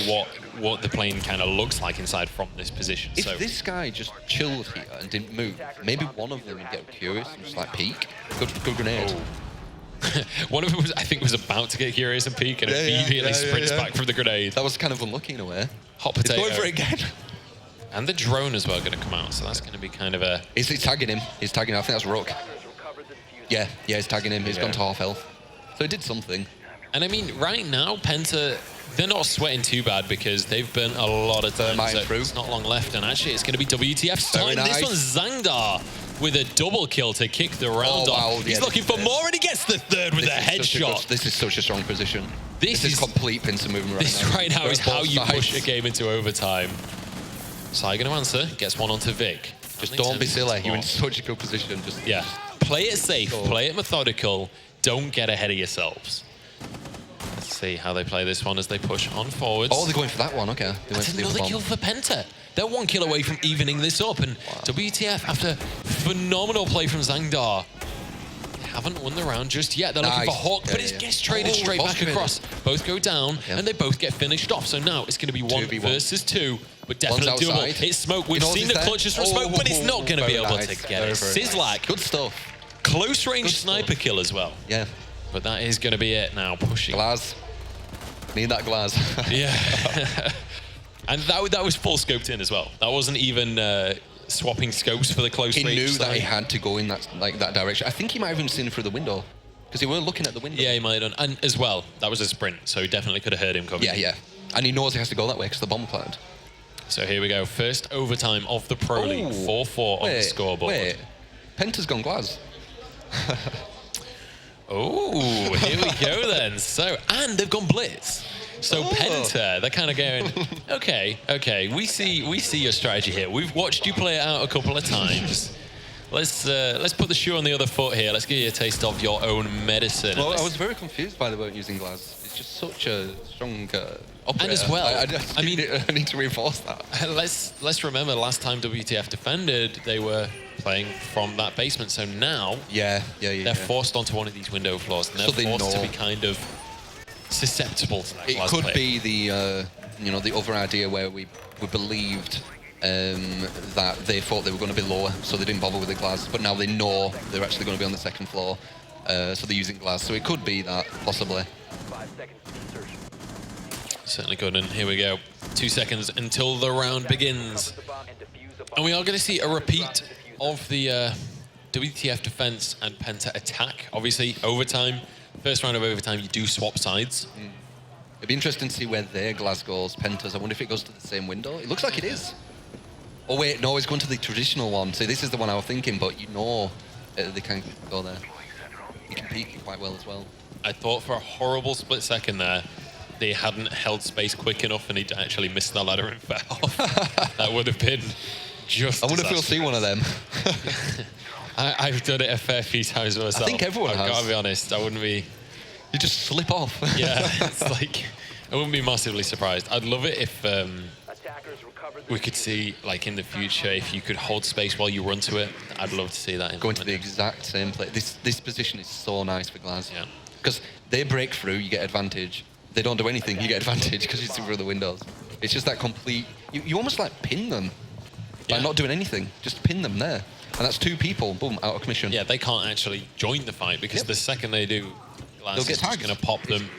what the plane kind of looks like inside from this position. If this guy just chilled here and didn't move, maybe one of them would get curious and just like peek. Good grenade. One of them I think was about to get curious and peek, and immediately sprints back from the grenade. That was kind of unlucky in a way. Hot potato. He's going for it again. And the drone as well going to come out, so that's going to be kind of a... He's tagging him. He's tagging him. I think that's Rook. Yeah, he's tagging him. He's gone to half health. So he did something. And I mean, right now, Penta, they're not sweating too bad because they've burnt a lot of time. So through. it's not long left, and actually it's going to be WTF starting this one. Zangdar with a double kill to kick the round off. He's looking for more, and he gets the third with a headshot. This is such a strong position. This is complete pincer movement right this now. This right now is how you push a game into overtime. Sai going to answer, gets one onto Vic. Just don't be silly. You're in such a good position. Just play it safe, play it methodical. Don't get ahead of yourselves. Let's see how they play this one as they push on forwards. Oh, they're going for that one. Okay. That's another kill for Penta. They're 1 kill away from evening this up. And WTF, after phenomenal play from Zangdar, haven't won the round just yet. They're looking for Hawk, but it gets traded straight back across. Both go down, and they both get finished off. So now it's going to be 1 versus 2, but definitely doable. It's Smoke. We've seen the clutches from Smoke, but it's not going to be able to get it. Sizzlack. Good stuff. Close range sniper kill as well. Yeah. But that is going to be it now, pushing. Glaz. Need that Glaz. Yeah. And that was full scoped in as well. That wasn't even swapping scopes for the close range. He knew that he had to go in that direction. I think he might have even seen him through the window because he weren't looking at the window. Yeah, he might have done. And as well, that was a sprint, so he definitely could have heard him coming. Yeah. And he knows he has to go that way because the bomb planted. So here we go. First overtime of the Pro League. 4-4 on the scoreboard. Wait. Penta's gone Glaz. Oh, here we go then. So, and they've gone Blitz. So Penta, they're kind of going, okay, we see your strategy here. We've watched you play it out a couple of times. Let's put the shoe on the other foot here. Let's give you a taste of your own medicine. Well, I was very confused by the way using Glaz. It's just such a strong operator. And as well, I need to reinforce that. Let's remember last time WTF defended, they were playing from that basement. So now, they're forced onto one of these window floors, and they're forced to be kind of susceptible to that. It could be the the other idea where we believed that they thought they were going to be lower, so they didn't bother with the Glaz, but now they know they're actually going to be on the second floor, so they're using Glaz. So it could be that, possibly. Certainly could, and here we go. 2 seconds until the round begins. And we are going to see a repeat of the WTF defense and Penta attack. Obviously, overtime. First round of overtime, you do swap sides. It'd be interesting to see where their Glaz goes, Penta's. I wonder if it goes to the same window. It looks like it is. Oh, wait, no, it's going to the traditional one. See, this is the one I was thinking, but they can go there. You can peek quite well as well. I thought for a horrible split second there, they hadn't held space quick enough and he'd actually missed the ladder and fell off. That would have been just I wonder if we'll see one of them. I've done it a fair few times myself. I think everyone has. I've got to be honest, I wouldn't be... You just slip off. Yeah, it's like... I wouldn't be massively surprised. I'd love it if we could see, like in the future, if you could hold space while you run to it. I'd love to see that. Going to the exact same place. This position is so nice for Glaz. Yeah. Because they break through, you get advantage. They don't do anything, you get advantage because you see through the windows. It's just that complete... You almost like pin them by not doing anything. Just pin them there. And that's 2 people, boom, out of commission. Yeah, they can't actually join the fight because the second they do, Glaz is just going to pop them.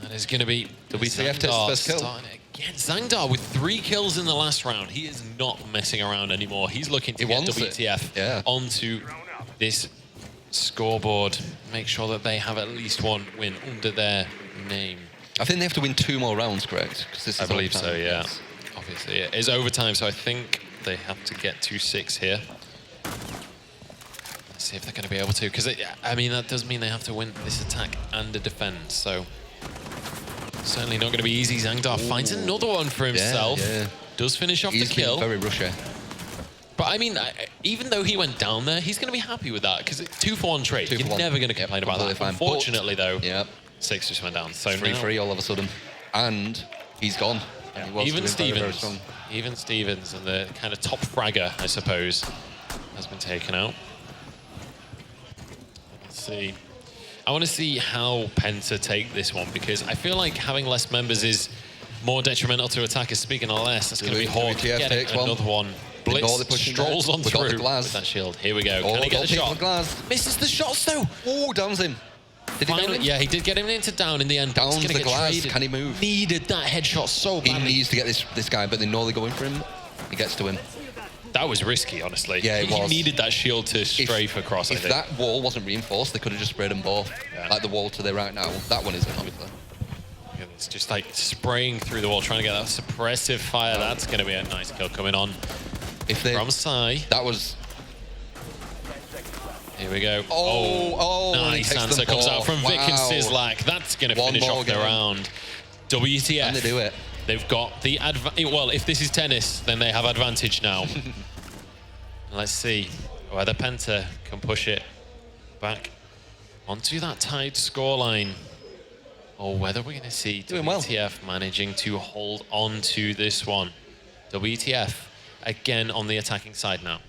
That is going to be WTF first kill. Again, Zangdar with 3 kills in the last round. He is not messing around anymore. He's looking to get WTF onto this scoreboard. Make sure that they have at least 1 win under their name. I think they have to win 2 more rounds, correct? I believe so, yeah. Obviously, it is overtime, so I think they have to get to 6 here. Let's see if they're going to be able to, because I mean that does mean they have to win this attack and the defense. So certainly not going to be easy. Zangdar finds another one for himself. Does finish off the kill. Very rushy. But I mean, even though he went down there, he's going to be happy with that because 2-for-1 trade. You're never going to complain about that. Fine. Unfortunately, though, 6 just went down. So 3-3 all of a sudden, and he's gone. Yeah. Even Stevens, and the kind of top fragger, I suppose, has been taken out. Let's see. I want to see how Penta take this one because I feel like having less members is more detrimental to attackers. Speaking of less, that's going to be Hawk getting another one. Blitz strolls on through with that shield. Here we go. Can he get the shot? Misses the shots though. Oh, downs him. Did he down him? Yeah, he did get him into down in the end. Downs the Glaz. Can he move? Needed that headshot so badly. He needs to get this guy, but they know they're going for him. He gets to him. That was risky, honestly. Yeah, it was. He needed that shield to strafe across, I think. If that wall wasn't reinforced, they could have just sprayed them both. Like the wall to their right now. That one isn't, obviously. It's just like spraying through the wall, trying to get that suppressive fire. That's going to be a nice kill coming on from Sai. That was... Here we go. Oh, nice answer comes out from Vic and Sislak. That's going to finish off the round. WTF. And they do it. They've got the well, if this is tennis, then they have advantage now. Let's see whether Penta can push it back onto that tied scoreline, or whether we're going to see WTF managing to hold on to this one. WTF again on the attacking side now.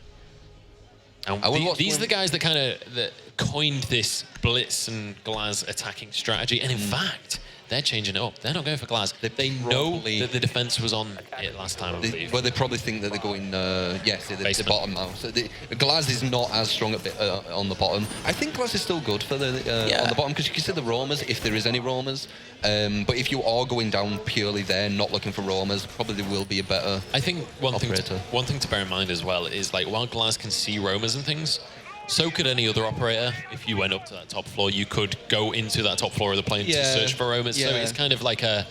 And these are the guys that kind of coined this blitz and Glaz attacking strategy, and in fact, they're changing it up. They're not going for Glaz. They know that the defense was on it last time, I believe. Well, they probably think that they're going, the bottom now. So Glaz is not as strong on the bottom. I think Glaz is still good for on the bottom, because you can see the roamers, if there is any roamers. But if you are going down purely there, not looking for roamers, probably will be a better I think one thing to bear in mind as well is, like, while Glaz can see roamers and things, so could any other operator. If you went up to that top floor, you could go into that top floor of the plane to search for roamers. So it's kind of like a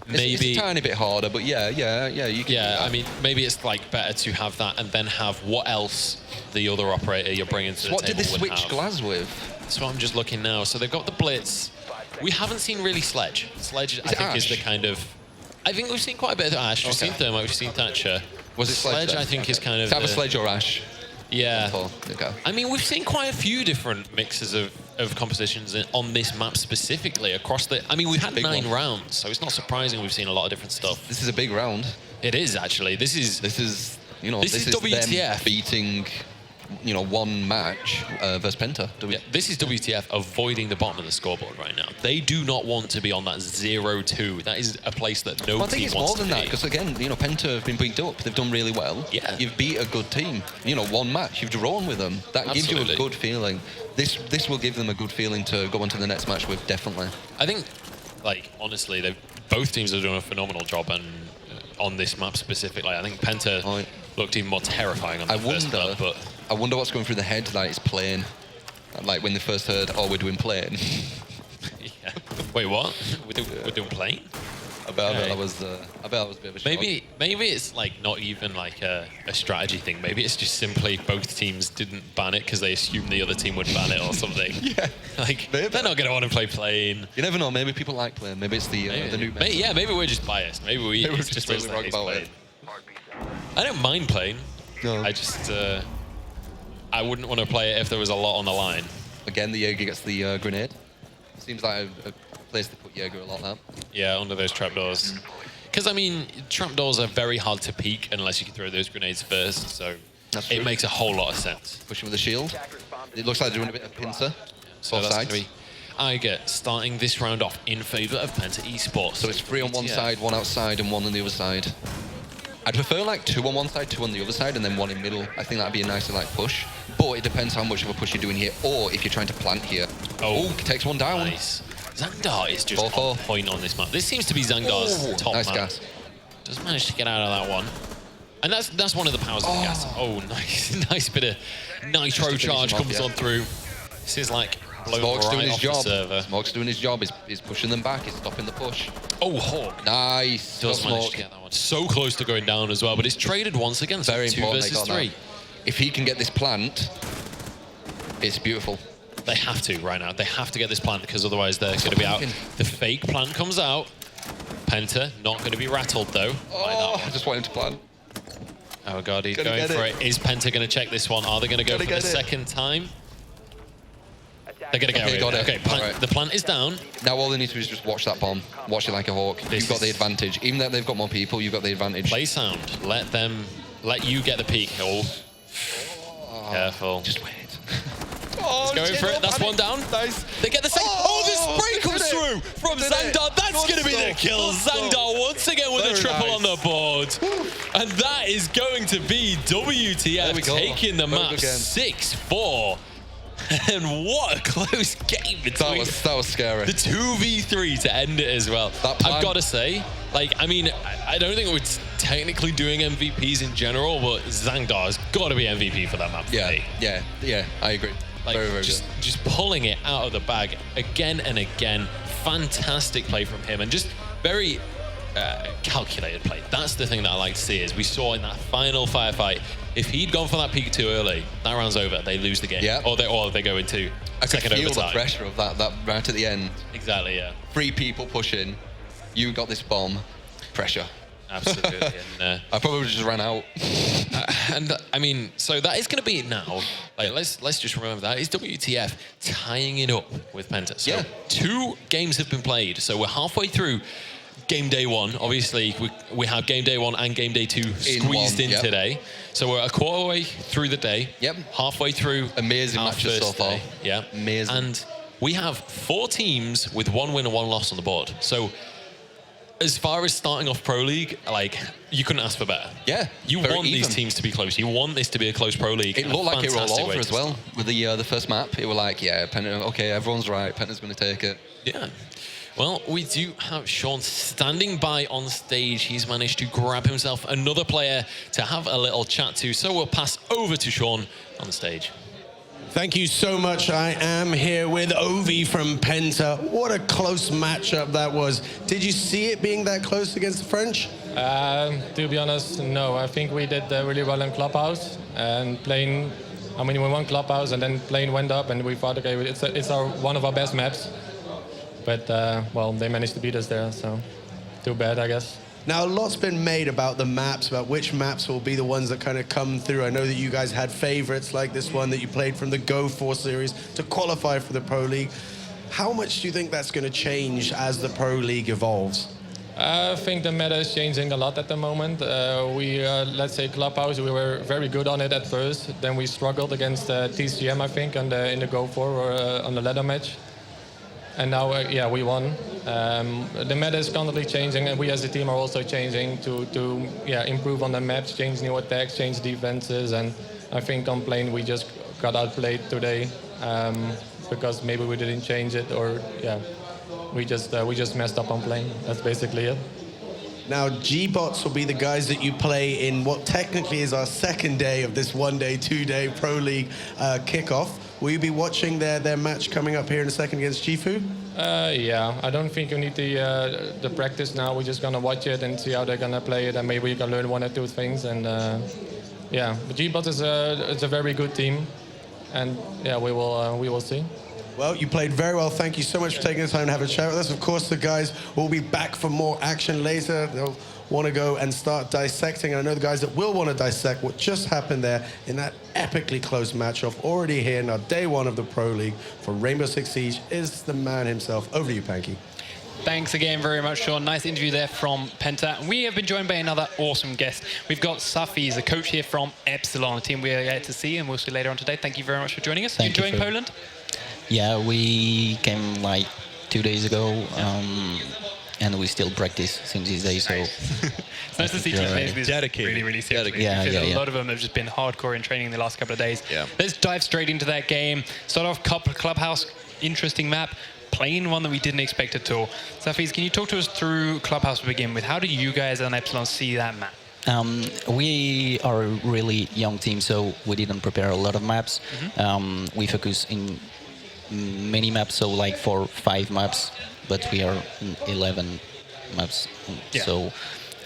maybe it's a tiny bit harder, but you can I mean, maybe it's like better to have that and then have what else the other operator you're bringing to the table What did they switch Glaz with? So I'm just looking now. So they've got the blitz. We haven't seen really Sledge. Sledge, I think, is the kind of... I think we've seen quite a bit of Ash. We've seen Thermite, we've seen Thatcher. Was it Sledge? I think is kind of... Is that a Sledge or Ash? Yeah. Okay. I mean, we've seen quite a few different mixes of compositions on this map specifically across the... I mean, we've had 9 rounds, so it's not surprising we've seen a lot of different stuff. This is a big round. It is, actually. This is WTF them beating, one match versus Penta. This is WTF avoiding the bottom of the scoreboard right now. They do not want to be on that 0-2. That is a place that no team wants to be. I think it's more than that, because again, Penta have been beat up. They've done really well. Yeah. You've beat a good team. One match, you've drawn with them. That gives you a good feeling. This will give them a good feeling to go on to the next match with, definitely. I think, honestly, both teams have done a phenomenal job on this map specifically. I think Penta looked even more terrifying on the first map, but... I wonder what's going through the head that it's plane. Like when they first heard, we're doing plane. Yeah. Wait, what? We're doing plane? I bet that was a bit of a shock. Maybe it's not even a strategy thing. Maybe it's just simply both teams didn't ban it because they assumed the other team would ban it or something. Yeah. They're not going to want to play plane. You never know. Maybe people like plane. Maybe it's the new. Maybe we're just biased. Maybe we're just really wrong about it. I don't mind plane. No. I just I wouldn't want to play it if there was a lot on the line. Again, the Jaeger gets the grenade. Seems like a place to put Jaeger a lot now. Yeah, under those trapdoors. Because, I mean, trapdoors are very hard to peek unless you can throw those grenades first, so it makes a whole lot of sense. Pushing with the shield. It looks like they're doing a bit of pincer. So that's going to be Iger starting this round off in favour of Penta Esports. So it's 3 on one side, 1 outside, and 1 on the other side. I'd prefer 2 on one side, 2 on the other side, and then 1 in middle. I think that'd be a nicer push. But it depends how much of a push you're doing here, or if you're trying to plant here. Oh, takes 1 down. Nice. Zangdar is just on point on this map. This seems to be Zangdar's top nice map. Gas. Does manage to get out of that one. And that's one of the powers of the gas. Oh, nice. Nice bit of nitro charge comes on through. This is blown Smoke's right doing his off job. the server. Smoke's doing his job. He's pushing them back. He's stopping the push. Oh, Hawk. Nice. Does manage to get that one. So close to going down as well, but it's traded once again. So Very 2 important versus 3. If he can get this plant, it's beautiful. They have to right now. They have to get this plant because otherwise they're going to be out. The fake plant comes out. Penta not going to be rattled though. I just want him to plant. Oh god, he's going for it. Is Penta going to check this one? Are they going to go for the second time? They're going to get it. Okay, the plant is down. Now all they need to do is just watch that bomb. Watch it like a hawk. You've got the advantage. Even though they've got more people, you've got the advantage. Play sound. Let you get the peak. Oh. Careful. Just wait. He's going for it. That's 1 down. Nice. They get the second. The spray comes through from Zangdar. That's going to be the kill. Zangdar once again with a triple on the board. And that is going to be WTF taking the map 6-4. And what a close game between that was scary. The 2v3 to end it as well. I've got to say, I mean, I don't think we're technically doing MVPs in general, but Zangdar's got to be MVP for that map. Yeah, I agree. Very, very just pulling it out of the bag again and again, fantastic play from him, and just very calculated play. That's the thing that I like to see, is we saw in that final firefight, if he'd gone for that peak too early, that round's over. They lose the game. Yeah. Or they go into second I could feel overtime. the pressure of that right at the end. Exactly, yeah. 3 people pushing. You got this bomb. Pressure. Absolutely. And, I probably just ran out. and I mean, so that is going to be it now. Like, let's just remember that. It's WTF tying it up with Penta. So Yeah. 2 games have been played. So we're halfway through game day 1. Obviously, we have game day 1 and game day 2 squeezed in yep. today. So we're a quarter way through the day. Yep. Halfway through. Amazing our matches first so far. day. Yeah. Amazing. And we have 4 teams with 1 win and 1 loss on the board. So as far as starting off Pro League, like, you couldn't ask for better. Yeah. You very want these even. teams to be close. You want this to be a close Pro League. It looked like it rolled Fantastic over way as to well start. with the first map. It was like, yeah, Penta, okay, everyone's right. Penta's going to take it. Yeah. Well, we do have Sean standing by on stage. He's managed to grab himself another player to have a little chat to. So we'll pass over to Sean on the stage. Thank you so much. I am here with Ovi from Penta. What a close matchup that was. Did you see it being that close against the French? To be honest, no. I think we did really well in Clubhouse, and playing. I mean, we won Clubhouse, and then playing went up, and we thought, okay, it's one of our best maps. But well, they managed to beat us there, so too bad, I guess. Now, a lot's been made about the maps, about which maps will be the ones that kind of come through. I know that you guys had favorites like this one that you played from the Go 4 series to qualify for the Pro League. How much do you think that's going to change as the Pro League evolves? I think the meta is changing a lot at the moment. Let's say Clubhouse, we were very good on it at first. Then we struggled against TCM, I think, in the Go 4 or on the ladder match. And now, yeah, we won. The meta is constantly changing, and we as a team are also changing to improve on the maps, change new attacks, change defenses. And I think on plane we just got outplayed today because maybe we didn't change it, or we just messed up on plane. That's basically it. Now, G-Bots will be the guys that you play in what technically is our second day of this 1-day, 2-day Pro League kickoff. Will you be watching their match coming up here in a second against Gifu? Yeah, I don't think you need the practice now. We're just gonna watch it and see how they're gonna play it, and maybe we can learn 1 or 2 things. And yeah, but G-Bot is a very good team, and yeah, we will see. Well, you played very well. Thank you so much for taking the time to have a chat with us. Of course, the guys will be back for more action later. They'll want to go and start dissecting. And I know the guys that will want to dissect what just happened there in that epically close matchup. Already here in our day 1 of the Pro League for Rainbow Six Siege is the man himself. Over to you, Panky. Thanks again very much, Sean. Nice interview there from Penta. We have been joined by another awesome guest. We've got Safi, the coach here from Epsilon, a team we are yet to see, and we'll see later on today. Thank you very much for joining us. Thank you enjoying Poland? Yeah, we came like 2 days ago, and we still practice since these days. So it's nice to see teams playing this really, really seriously. A lot of them have just been hardcore in training the last couple of days. Yeah. Let's dive straight into that game. Start off Clubhouse, interesting map. Playing one that we didn't expect at all. Safiz, can you talk to us through Clubhouse to begin with? How do you guys on Epsilon see that map? We are a really young team, so we didn't prepare a lot of maps. We focus in many maps, so like 4 or 5 maps, but we are 11 maps. Yeah. So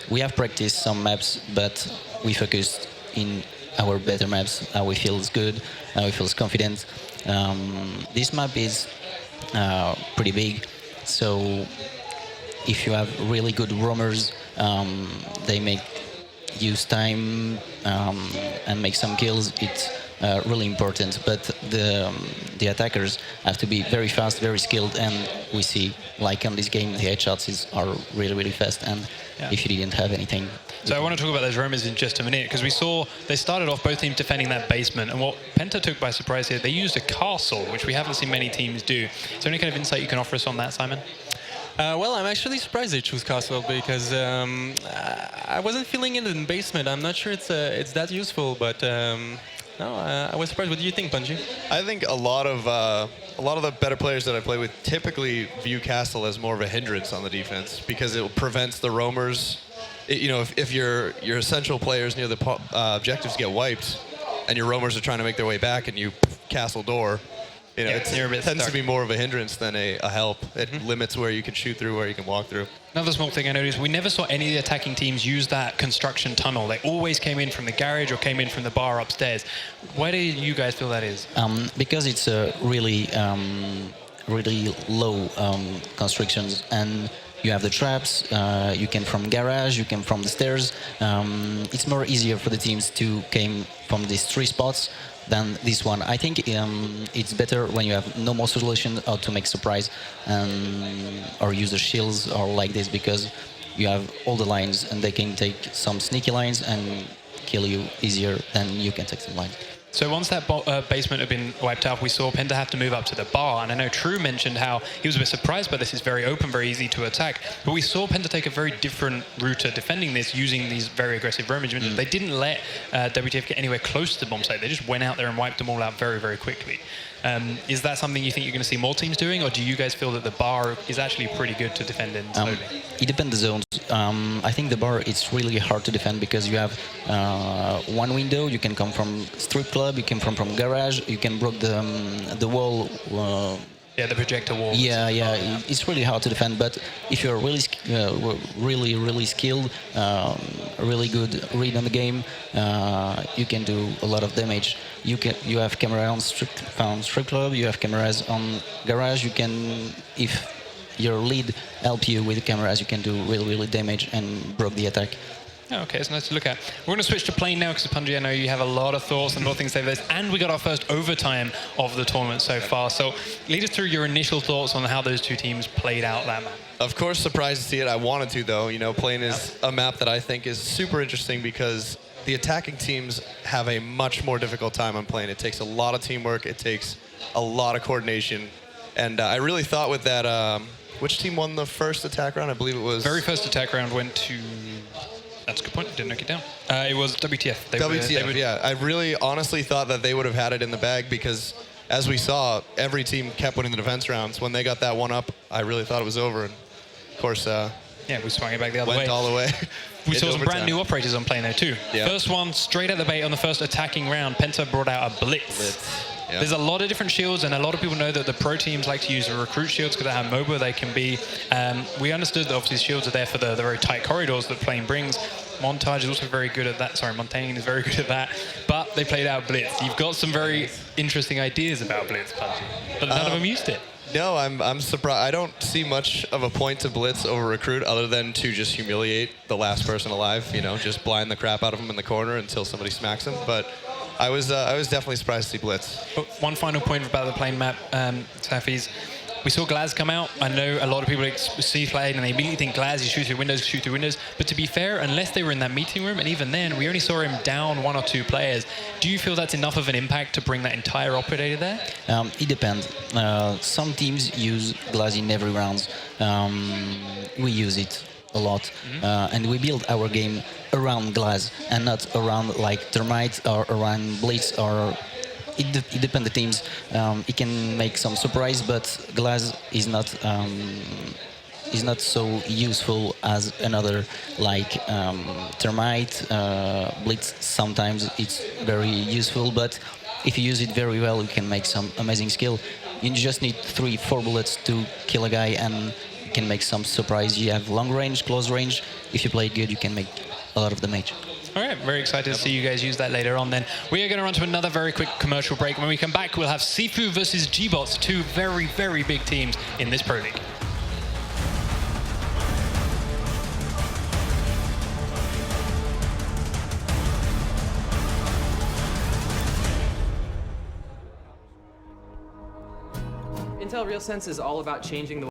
we have practiced some maps, but we focused in our better maps, how we feel good, how we feel confident. This map is pretty big, so if you have really good roamers, they make use time and make some kills. It's really important, but the attackers have to be very fast, very skilled, and we see, like on this game, the headshots are really, really fast, and if you didn't have anything. So I want to talk about those roamers in just a minute, because we saw they started off both teams defending that basement, and what Penta took by surprise here, they used a castle, which we haven't seen many teams do. Is there any kind of insight you can offer us on that, Simon? Well, I'm actually surprised they choose castle, because I wasn't feeling it in basement. I'm not sure it's that useful, but no, I was surprised. What do you think, Bungie? I think a lot of the better players that I play with typically view castle as more of a hindrance on the defense, because it prevents the roamers. If your essential players near the objectives get wiped, and your roamers are trying to make their way back, and you castle door, You know, it tends to be more of a hindrance than a help. It limits where you can shoot through, where you can walk through. Another small thing I noticed, we never saw any of the attacking teams use that construction tunnel. They always came in from the garage or came in from the bar upstairs. Why do you guys feel that is? Because it's a really low constructions, and you have the traps, you can from garage, you can from the stairs. It's more easier for the teams to came from these 3 spots than this one. I think it's better when you have no more solution how to make surprise or use the shields or like this, because you have all the lines and they can take some sneaky lines and kill you easier than you can take some lines. So once that basement had been wiped out, we saw PENTA have to move up to the bar. And I know True mentioned how he was a bit surprised by this. It's very open, very easy to attack. But we saw PENTA take a very different route to defending this, using these very aggressive roam management. They didn't let WTF get anywhere close to the bomb site. They just went out there and wiped them all out very, very quickly. Is that something you think you're going to see more teams doing, or do you guys feel that the bar is actually pretty good to defend in slowly? It depends the zones. I think the bar it's really hard to defend because you have one window. You can come from strip club. You can come from garage. You can break the wall. Yeah, the projector wall. Yeah. It's really hard to defend. But if you're really skilled, really good read on the game, you can do a lot of damage. You have camera on strip club. You have cameras on garage. You can, if your lead help you with the cameras, you can do really damage and break the attack. Oh, okay, it's nice to look at. We're going to switch to plane now because, Punji, I know you have a lot of thoughts and a lot of things to say about this. And we got our first overtime of the tournament so far. So lead us through your initial thoughts on how those 2 teams played out that map. Of course, surprised to see it. I wanted to, though. You know, plane is a map that I think is super interesting because the attacking teams have a much more difficult time on plane. It takes a lot of teamwork. It takes a lot of coordination. And I really thought with that, which team won the first attack round? I believe it was... Very first attack round went to... That's a good point. Didn't knock it down. It was WTF. Yeah. I really honestly thought that they would have had it in the bag because, as we saw, every team kept winning the defense rounds. When they got that one up, I really thought it was over. And of course, yeah, we swung it back the other way. Went all the way. We saw some brand new operators on plane there too. Yeah. First one, straight at the bait on the first attacking round, PENTA brought out a blitz. Yeah. There's a lot of different shields, and a lot of people know that the pro teams like to use the recruit shields because how mobile they can be. We understood that obviously shields are there for the very tight corridors that plane brings. Montage is also very good at that. Sorry, Montaigne is very good at that. But they played out blitz. You've got some very interesting ideas about blitz, Punji, but none of them used it. No, I'm surprised. I don't see much of a point to blitz over recruit other than to just humiliate the last person alive. You know, just blind the crap out of him in the corner until somebody smacks him. But I was definitely surprised to see blitz. One final point about the plane map, Taffy's. We saw Glaz come out. I know a lot of people see Playday and they immediately think Glaz, you shoot through windows. But to be fair, unless they were in that meeting room, and even then, we only saw him down 1 or 2 players. Do you feel that's enough of an impact to bring that entire operator there? It depends. Some teams use Glaz in every round. We use it a lot. And we build our game around Glaz and not around like Termite or around Blitz or... It depends the teams. It can make some surprise, but Glaz is not so useful as another like Termite, Blitz. Sometimes it's very useful, but if you use it very well, you can make some amazing skill. You just need 3-4 bullets to kill a guy, and you can make some surprise. You have long range, close range. If you play good, you can make a lot of damage. All right, very excited to see you guys use that later on then. We are going to run to another very quick commercial break. When we come back, we'll have Sifu versus G-Bots, 2 very, very big teams in this Pro League. Intel RealSense is all about changing the